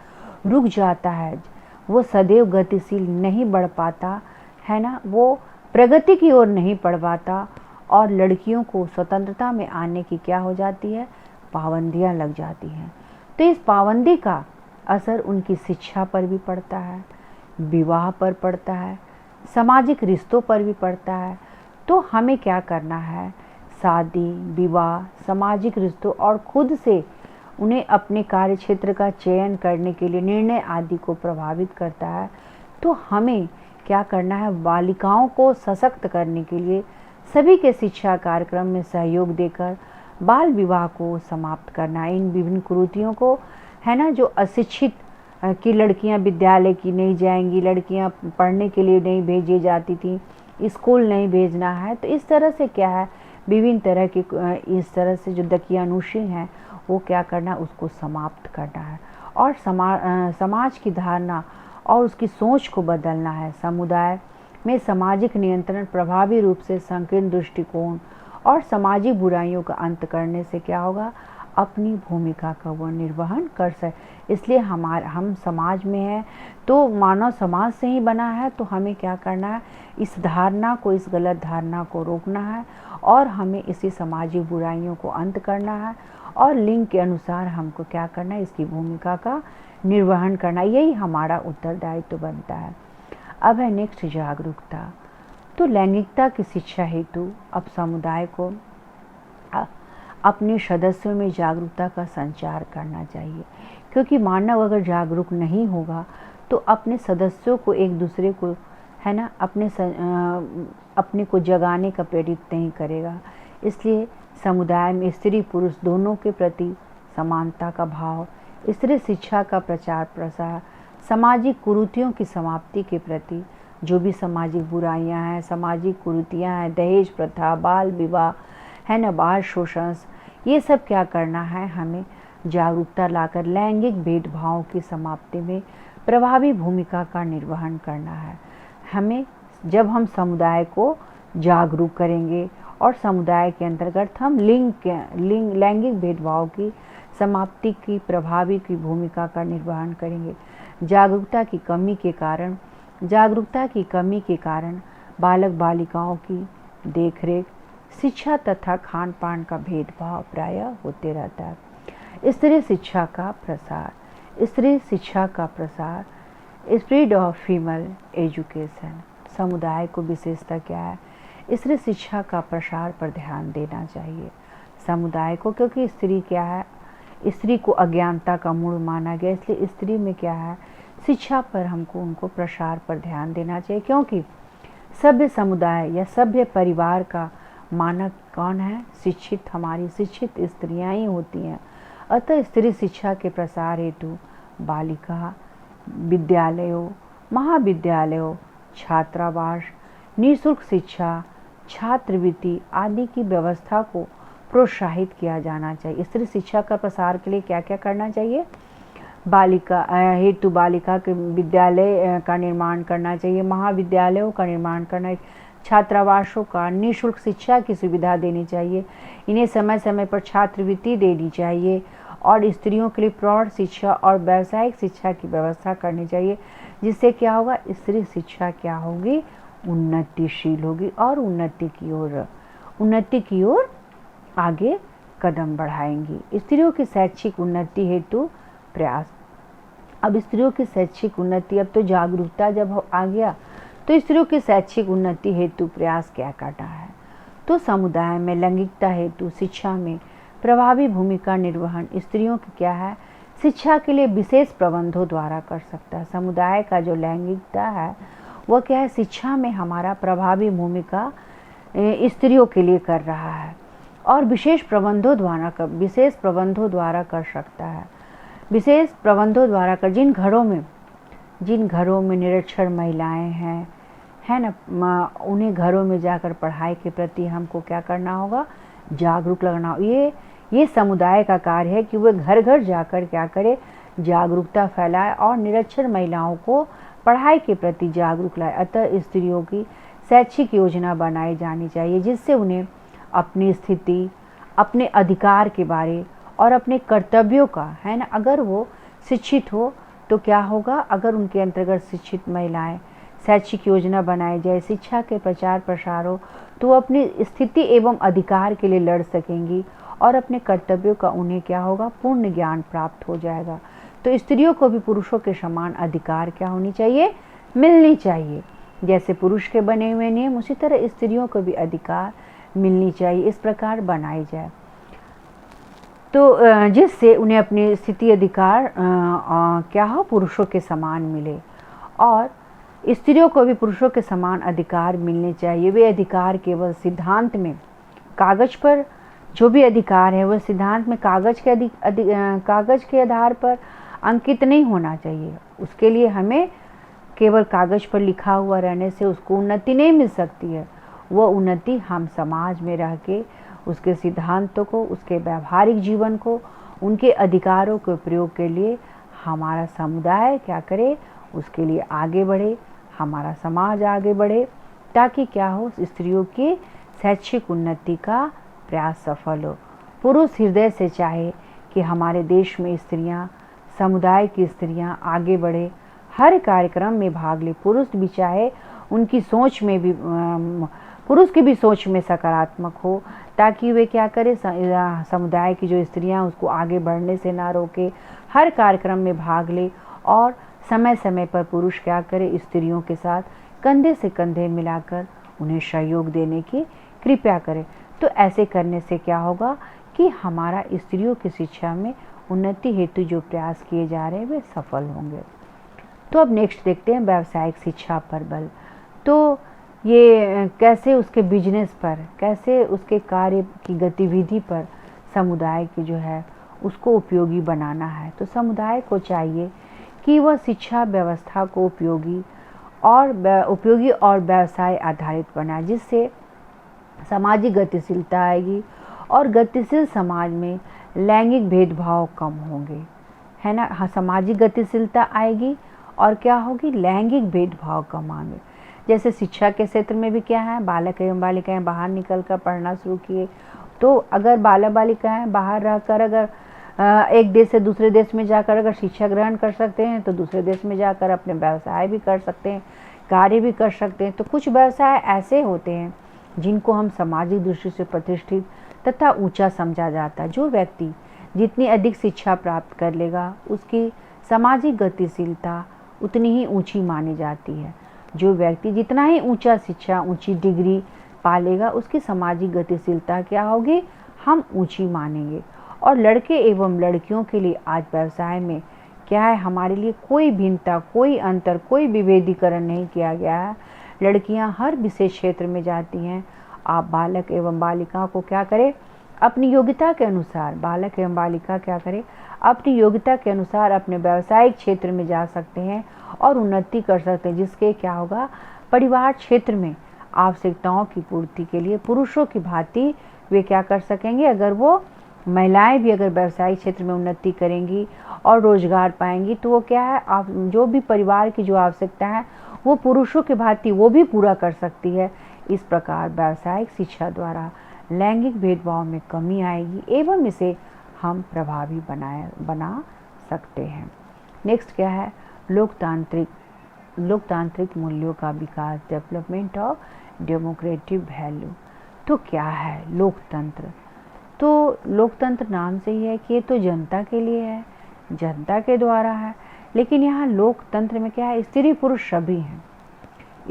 रुक जाता है, वो सदैव गतिशील नहीं बढ़ पाता है ना, वो प्रगति की ओर नहीं बढ़ पाता, और लड़कियों को स्वतंत्रता में आने की क्या हो जाती है, पाबंदियां लग जाती हैं। तो इस पाबंदी का असर उनकी शिक्षा पर भी पड़ता है, विवाह पर पड़ता है, सामाजिक रिश्तों पर भी पड़ता है। तो हमें क्या करना है, शादी, विवाह, सामाजिक रिश्तों और खुद से उन्हें अपने कार्य क्षेत्र का चयन करने के लिए निर्णय आदि को प्रभावित करता है। तो हमें क्या करना है, बालिकाओं को सशक्त करने के लिए सभी के शिक्षा कार्यक्रम में सहयोग देकर बाल विवाह को समाप्त करना है। इन विभिन्न कुरीतियों को है ना, जो अशिक्षित कि लड़कियां विद्यालय की नहीं जाएंगी, लड़कियां पढ़ने के लिए नहीं भेजी जाती थी, स्कूल नहीं भेजना है। तो इस तरह से क्या है, विभिन्न तरह की इस तरह से जो दकियानूशी हैं वो क्या करना है, उसको समाप्त करना है, और समाज की धारणा और उसकी सोच को बदलना है। समुदाय में सामाजिक नियंत्रण प्रभावी रूप से संकीर्ण दृष्टिकोण और सामाजिक बुराइयों का अंत करने से क्या होगा, अपनी भूमिका का वो निर्वहन कर सके। इसलिए हम समाज में हैं, तो मानव समाज से ही बना है, तो हमें क्या करना है, इस धारणा को, इस गलत धारणा को रोकना है, और हमें इसी सामाजिक बुराइयों को अंत करना है, और लिंग के अनुसार हमको क्या करना है, इसकी भूमिका का निर्वहन करना, यही हमारा उत्तरदायित्व बनता है। अब है नेक्स्ट जागरूकता। तो लैंगिकता की शिक्षा हेतु अब समुदाय को अपने सदस्यों में जागरूकता का संचार करना चाहिए, क्योंकि मानव अगर जागरूक नहीं होगा तो अपने सदस्यों को एक दूसरे को है ना अपने को जगाने का प्रेरित नहीं करेगा। इसलिए समुदाय में स्त्री पुरुष दोनों के प्रति समानता का भाव, स्त्री शिक्षा का प्रचार प्रसार, सामाजिक कुरीतियों की समाप्ति के प्रति जो भी सामाजिक बुराइयां हैं, सामाजिक कुरीतियां हैं, दहेज प्रथा, बाल विवाह है ना, बाल शोषण, ये सब क्या करना है, हमें जागरूकता लाकर लैंगिक भेदभाव की समाप्ति में प्रभावी भूमिका का निर्वहन करना है। हमें जब हम समुदाय को जागरूक करेंगे और समुदाय के अंतर्गत हम लैंगिक भेदभाव की समाप्ति की प्रभावी की भूमिका का निर्वहन करेंगे। जागरूकता की कमी के कारण बालक बालिकाओं की देखरेख, शिक्षा तथा खान पान का भेदभाव प्रायः होते रहता है। स्त्री शिक्षा का प्रसार, स्प्रेड ऑफ फीमेल एजुकेशन। समुदाय को विशेषता क्या है, स्त्री शिक्षा का प्रसार पर ध्यान देना चाहिए समुदाय को, क्योंकि स्त्री क्या है, स्त्री को अज्ञानता का मूल माना गया, इसलिए स्त्री में क्या है, शिक्षा पर हमको उनको प्रसार पर ध्यान देना चाहिए। क्योंकि सभ्य समुदाय या सभ्य परिवार का मानक कौन है, शिक्षित, हमारी शिक्षित स्त्रियां ही होती हैं। अतः स्त्री शिक्षा के प्रसार हेतु बालिका विद्यालयों, महाविद्यालयों, छात्रावास, निःशुल्क शिक्षा, छात्रवृत्ति आदि की व्यवस्था को प्रोत्साहित किया जाना चाहिए। स्त्री शिक्षा का प्रसार के लिए क्या क्या करना चाहिए, बालिका हेतु बालिका के विद्यालय का निर्माण करना चाहिए, महाविद्यालयों का निर्माण करना, छात्रावासों का निःशुल्क शिक्षा की सुविधा देनी चाहिए, इन्हें समय समय पर छात्रवृत्ति देनी चाहिए और स्त्रियों के लिए प्रौढ़ शिक्षा और व्यावसायिक शिक्षा की व्यवस्था करनी चाहिए। जिससे क्या होगा, स्त्री शिक्षा क्या होगी, उन्नतिशील होगी और उन्नति की ओर आगे कदम बढ़ाएंगी। स्त्रियों की शैक्षिक उन्नति हेतु प्रयास। अब स्त्रियों की शैक्षिक उन्नति, अब तो जागरूकता जब आ गया तो स्त्रियों की शैक्षिक उन्नति हेतु प्रयास क्या करना है, तो समुदाय में लैंगिकता हेतु शिक्षा में प्रभावी भूमिका निर्वहन स्त्रियों की क्या है, शिक्षा के लिए विशेष प्रबंधों द्वारा कर सकता है। समुदाय का जो लैंगिकता है वह क्या है, शिक्षा में हमारा प्रभावी भूमिका स्त्रियों के लिए कर रहा है और विशेष प्रबंधों द्वारा कर सकता है। विशेष प्रबंधों द्वारा कर जिन घरों में निरक्षर महिलाएं हैं, है ना, उन्हें घरों में जाकर पढ़ाई के प्रति हमको क्या करना होगा, जागरूक लगना। ये समुदाय का कार्य है कि वे घर घर जाकर क्या करे, जागरूकता फैलाए और निरक्षर महिलाओं को पढ़ाई के प्रति जागरूक लाए। अतः स्त्रियों की शैक्षिक योजना बनाई जानी चाहिए, जिससे उन्हें अपनी स्थिति, अपने अधिकार के बारे और अपने कर्तव्यों का, है ना, अगर वो शिक्षित हो तो क्या होगा, अगर उनके अंतर्गत शिक्षित महिलाएं शैक्षिक योजना बनाई जाए, शिक्षा के प्रचार प्रसार हो, तो वो अपनी स्थिति एवं अधिकार के लिए लड़ सकेंगी और अपने कर्तव्यों का उन्हें क्या होगा, पूर्ण ज्ञान प्राप्त हो जाएगा। तो स्त्रियों को भी पुरुषों के समान अधिकार क्या होनी चाहिए, मिलनी चाहिए। जैसे पुरुष के बने हुए नियम, उसी तरह स्त्रियों को भी अधिकार मिलनी चाहिए, इस प्रकार बनाई जाए तो जिससे उन्हें अपनी स्थिति अधिकार क्या हो, पुरुषों के समान मिले। और स्त्रियों को भी पुरुषों के समान अधिकार मिलने चाहिए। वे अधिकार केवल सिद्धांत में, कागज पर जो भी अधिकार है वह सिद्धांत में कागज के आधार पर अंकित नहीं होना चाहिए। उसके लिए हमें केवल कागज पर लिखा हुआ रहने से उसको उन्नति नहीं मिल सकती है। वह उन्नति हम समाज में रह के उसके सिद्धांतों को, उसके व्यावहारिक जीवन को, उनके अधिकारों के प्रयोग के लिए हमारा समुदाय क्या करे, उसके लिए आगे बढ़े, हमारा समाज आगे बढ़े, ताकि क्या हो, स्त्रियों की शैक्षिक उन्नति का प्रयास सफल हो। पुरुष हृदय से चाहे कि हमारे देश में स्त्रियां, समुदाय की स्त्रियां आगे बढ़े, हर कार्यक्रम में भाग ले। पुरुष भी चाहे उनकी सोच में भी पुरुष की भी सोच में सकारात्मक हो, ताकि वे क्या करें, समुदाय की जो स्त्रियां उसको आगे बढ़ने से ना रोके, हर कार्यक्रम में भाग ले और समय समय पर पुरुष क्या करे, स्त्रियों के साथ कंधे से कंधे मिलाकर उन्हें सहयोग देने की कृपया करें। तो ऐसे करने से क्या होगा कि हमारा स्त्रियों की शिक्षा में उन्नति हेतु जो प्रयास किए जा रहे हैं वे सफल होंगे। तो अब नेक्स्ट देखते हैं व्यावसायिक शिक्षा पर बल। तो ये कैसे उसके बिजनेस पर, कैसे उसके कार्य की गतिविधि पर समुदाय की जो है उसको उपयोगी बनाना है। तो समुदाय को चाहिए कि वह शिक्षा व्यवस्था को उपयोगी और व्यवसाय आधारित बनाए, जिससे सामाजिक गतिशीलता आएगी और गतिशील समाज में लैंगिक भेदभाव कम होंगे, है ना। हाँ, सामाजिक गतिशीलता आएगी और क्या होगी, लैंगिक भेदभाव कम आएंगे। जैसे शिक्षा के क्षेत्र में भी क्या है, बालक एवं बालिकाएं बाहर निकल कर पढ़ना शुरू किए, तो अगर बालक बालिकाएं बाहर रहकर अगर एक देश से दूसरे देश में जाकर अगर शिक्षा ग्रहण कर सकते हैं तो दूसरे देश में जाकर अपने व्यवसाय भी कर सकते हैं, कार्य भी कर सकते हैं। तो कुछ व्यवसाय ऐसे होते हैं जिनको हम सामाजिक दृष्टि से प्रतिष्ठित तथा ऊंचा समझा जाता है। जो व्यक्ति जितनी अधिक शिक्षा प्राप्त कर लेगा उसकी सामाजिक गतिशीलता उतनी ही ऊंची मानी जाती है। जो व्यक्ति जितना ही ऊंचा शिक्षा, ऊंची डिग्री पालेगा उसकी सामाजिक गतिशीलता क्या होगी, हम ऊंची मानेंगे। और लड़के एवं लड़कियों के लिए आज व्यवसाय में क्या है, हमारे लिए कोई भिन्नता, कोई अंतर, कोई विभेदीकरण नहीं किया गया है। लड़कियां हर विशेष क्षेत्र में जाती हैं। आप बालक एवं बालिका को क्या करें, अपनी योग्यता के अनुसार, बालक एवं बालिका क्या करें, अपनी योग्यता के अनुसार अपने व्यावसायिक क्षेत्र में जा सकते हैं और उन्नति कर सकते हैं, जिसके क्या होगा, परिवार क्षेत्र में आवश्यकताओं की पूर्ति के लिए पुरुषों की भांति वे क्या कर सकेंगे। अगर वो महिलाएं भी अगर व्यवसायिक क्षेत्र में उन्नति करेंगी और रोजगार पाएंगी तो वो क्या है, आप जो भी परिवार की जो आवश्यकता है वो पुरुषों की भांति वो भी पूरा कर सकती है। इस प्रकार व्यावसायिक शिक्षा द्वारा लैंगिक भेदभाव में कमी आएगी एवं इसे हम प्रभावी बना सकते हैं। नेक्स्ट क्या है, लोकतांत्रिक मूल्यों का विकास, डेवलपमेंट ऑफ डेमोक्रेटिक वैल्यू। तो क्या है लोकतंत्र, तो लोकतंत्र नाम से ही है कि ये तो जनता के लिए है, जनता के द्वारा है। लेकिन यहाँ लोकतंत्र में क्या है, स्त्री पुरुष सभी हैं,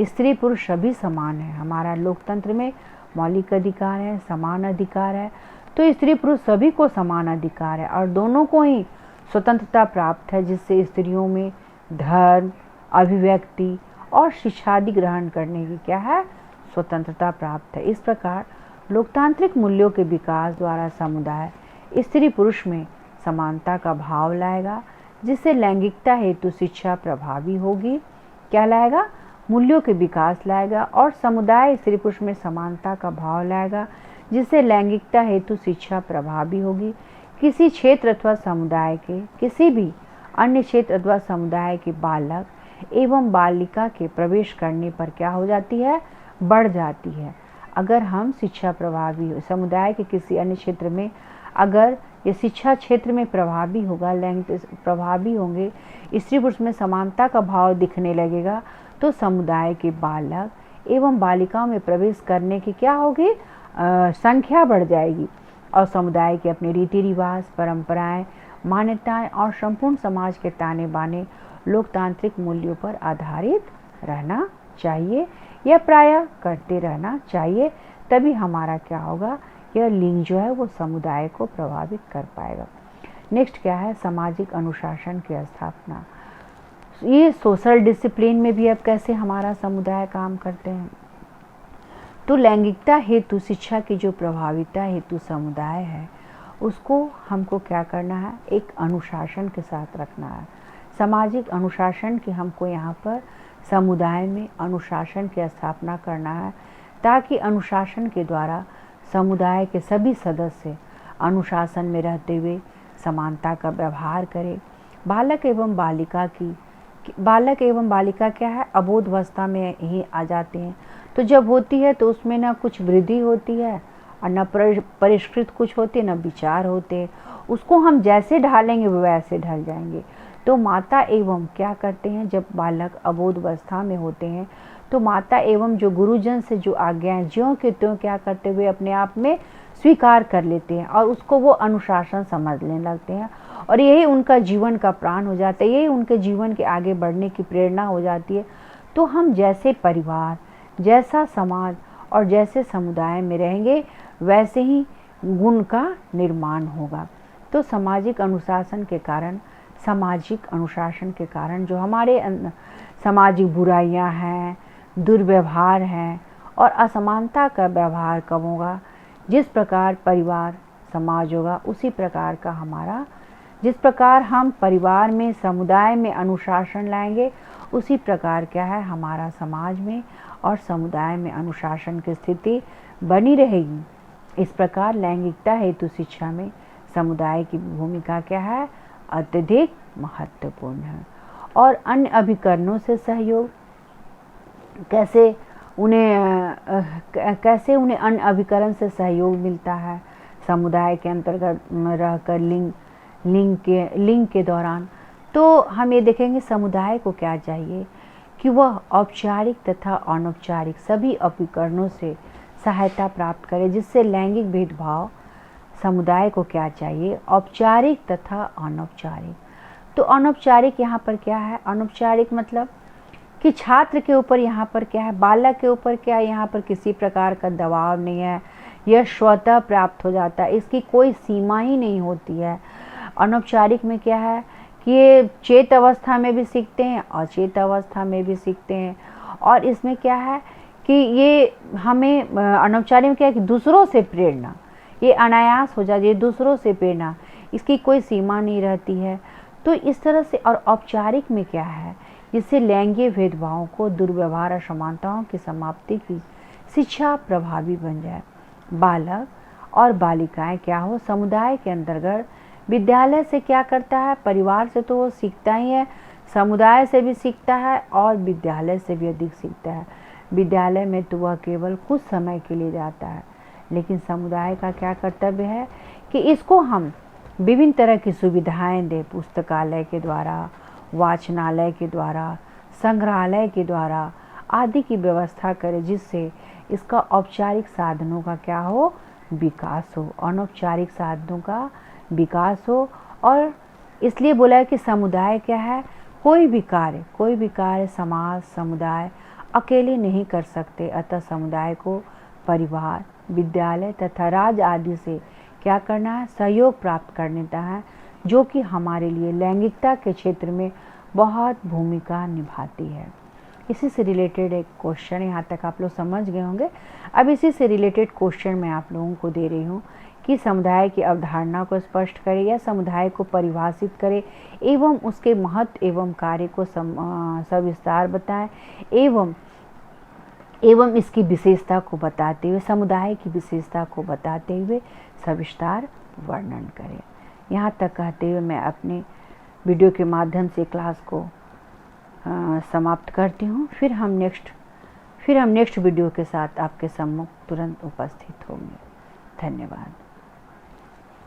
स्त्री पुरुष सभी समान है। हमारा लोकतंत्र में मौलिक अधिकार है, समान अधिकार है। तो स्त्री पुरुष सभी को समान अधिकार है और दोनों को ही स्वतंत्रता प्राप्त है, जिससे स्त्रियों में धर्म, अभिव्यक्ति और शिक्षादि ग्रहण करने की क्या है, स्वतंत्रता प्राप्त है। इस प्रकार लोकतांत्रिक मूल्यों के विकास द्वारा समुदाय स्त्री पुरुष में समानता का भाव लाएगा, जिससे लैंगिकता हेतु शिक्षा प्रभावी होगी। क्या लाएगा, मूल्यों के विकास लाएगा और समुदाय स्त्री पुरुष में समानता का भाव लाएगा, जिससे लैंगिकता हेतु शिक्षा प्रभावी होगी। किसी क्षेत्र अथवा समुदाय के, किसी भी अन्य क्षेत्र अथवा समुदाय के बालक एवं बालिका के प्रवेश करने पर क्या हो जाती है, बढ़ जाती है। अगर हम शिक्षा प्रभावी हो, समुदाय के किसी अन्य क्षेत्र में अगर ये शिक्षा क्षेत्र में प्रभावी होगा, लैंगिक प्रभावी होंगे, स्त्री पुरुष में समानता का भाव दिखने लगेगा, तो समुदाय के बालक एवं बालिकाओं में प्रवेश करने की क्या होगी, संख्या बढ़ जाएगी और समुदाय के अपने रीति रिवाज, परंपराएं, मान्यताएं और संपूर्ण समाज के ताने बाने लोकतांत्रिक मूल्यों पर आधारित रहना चाहिए या प्रायः करते रहना चाहिए। तभी हमारा क्या होगा, यह लिंग जो है वो समुदाय को प्रभावित कर पाएगा। नेक्स्ट क्या है, सामाजिक अनुशासन की स्थापना। ये सोशल डिसिप्लिन में भी अब कैसे हमारा समुदाय काम करते हैं। तो लैंगिकता हेतु शिक्षा की जो प्रभाविता हेतु समुदाय है उसको हमको क्या करना है, एक अनुशासन के साथ रखना है। सामाजिक अनुशासन की हमको यहाँ पर समुदाय में अनुशासन की स्थापना करना है, ताकि अनुशासन के द्वारा समुदाय के सभी सदस्य अनुशासन में रहते हुए समानता का व्यवहार करें। बालक एवं बालिका क्या है, अबोध अवस्था में ही आ जाते हैं। तो जब होती है तो उसमें ना कुछ वृद्धि होती है और न परिष्कृत कुछ होते, न विचार होते। उसको हम जैसे ढालेंगे वो वैसे ढल जाएंगे। तो माता एवं क्या करते हैं, जब बालक अबोध अवस्था में होते हैं तो माता एवं जो गुरुजन से जो आज्ञाएं ज्यों के त्यों क्या करते हुए अपने आप में स्वीकार कर लेते हैं और उसको वो अनुशासन समझने लगते हैं और यही उनका जीवन का प्राण हो जाता है, यही उनके जीवन के आगे बढ़ने की प्रेरणा हो जाती है। तो हम जैसे परिवार, जैसा समाज और जैसे समुदाय में रहेंगे, वैसे ही गुण का निर्माण होगा। तो सामाजिक अनुशासन के कारण, सामाजिक अनुशासन के कारण जो हमारे सामाजिक बुराइयां हैं, दुर्व्यवहार हैं और असमानता का व्यवहार कम होगा। जिस प्रकार परिवार समाज होगा, उसी प्रकार का हमारा, जिस प्रकार हम परिवार में, समुदाय में अनुशासन लाएंगे, उसी प्रकार क्या है हमारा समाज में और समुदाय में अनुशासन की स्थिति बनी रहेगी। इस प्रकार लैंगिकता हेतु शिक्षा में समुदाय की भूमिका क्या है, अत्यधिक महत्वपूर्ण है। और अन्य अभिकरणों से सहयोग, कैसे उन्हें अन्य अभिकरण से सहयोग मिलता है समुदाय के अंतर्गत रहकर लिंग के दौरान। तो हम ये देखेंगे समुदाय को क्या चाहिए कि वह औपचारिक तथा अनौपचारिक सभी अभिकरणों से सहायता प्राप्त करे, जिससे लैंगिक भेदभाव, समुदाय को क्या चाहिए, औपचारिक तथा अनौपचारिक। तो अनौपचारिक यहाँ पर क्या है, अनौपचारिक मतलब कि छात्र के ऊपर यहाँ पर क्या है, बालक के ऊपर क्या है, यहाँ पर किसी प्रकार का दबाव नहीं है, यह स्वतः प्राप्त हो जाता है, इसकी कोई सीमा ही नहीं होती है। अनौपचारिक में क्या है कि ये चेत अवस्था में भी सीखते हैं, अचेत अवस्था में भी सीखते हैं। और इसमें क्या है कि ये हमें अनौपचारिक में क्या है कि दूसरों से प्रेरणा, ये अनायास हो जाती है, दूसरों से प्रेरणा, इसकी कोई सीमा नहीं रहती है। तो इस तरह से। और औपचारिक में क्या है, जिससे लैंगिक भेदभावों को, दुर्व्यवहार, असमानताओं की समाप्ति की शिक्षा प्रभावी बन जाए। बालक और बालिकाएं क्या हो, समुदाय के अंतर्गत विद्यालय से क्या करता है, परिवार से तो वो सीखता ही है, समुदाय से भी सीखता है और विद्यालय से भी अधिक सीखता है। विद्यालय में तो वह केवल कुछ समय के लिए जाता है, लेकिन समुदाय का क्या कर्तव्य है कि इसको हम विभिन्न तरह की सुविधाएं दें, पुस्तकालय के द्वारा, वाचनालय के द्वारा, संग्रहालय के द्वारा आदि की व्यवस्था करें, जिससे इसका औपचारिक साधनों का क्या हो, विकास हो, अनौपचारिक साधनों का विकास हो। और इसलिए बोला है कि समुदाय क्या है, कोई भी कार्य समाज, समुदाय अकेले नहीं कर सकते। अतः समुदाय को परिवार, विद्यालय तथा राज्य आदि से क्या करना है, सहयोग प्राप्त करना है, जो कि हमारे लिए लैंगिकता के क्षेत्र में बहुत भूमिका निभाती है। इसी से रिलेटेड एक क्वेश्चन, यहाँ तक आप लोग समझ गए होंगे। अब इसी से रिलेटेड क्वेश्चन मैं आप लोगों को दे रही हूँ कि समुदाय की अवधारणा को स्पष्ट करें या समुदाय को परिभाषित करें एवं उसके महत्व एवं कार्य को सविस्तार बताएं एवं इसकी विशेषता को बताते हुए, समुदाय की विशेषता को बताते हुए सविस्तार वर्णन करें। यहाँ तक कहते हुए मैं अपने वीडियो के माध्यम से क्लास को समाप्त करती हूँ। फिर हम नेक्स्ट वीडियो के साथ आपके सम्मुख तुरंत उपस्थित होंगे। धन्यवाद।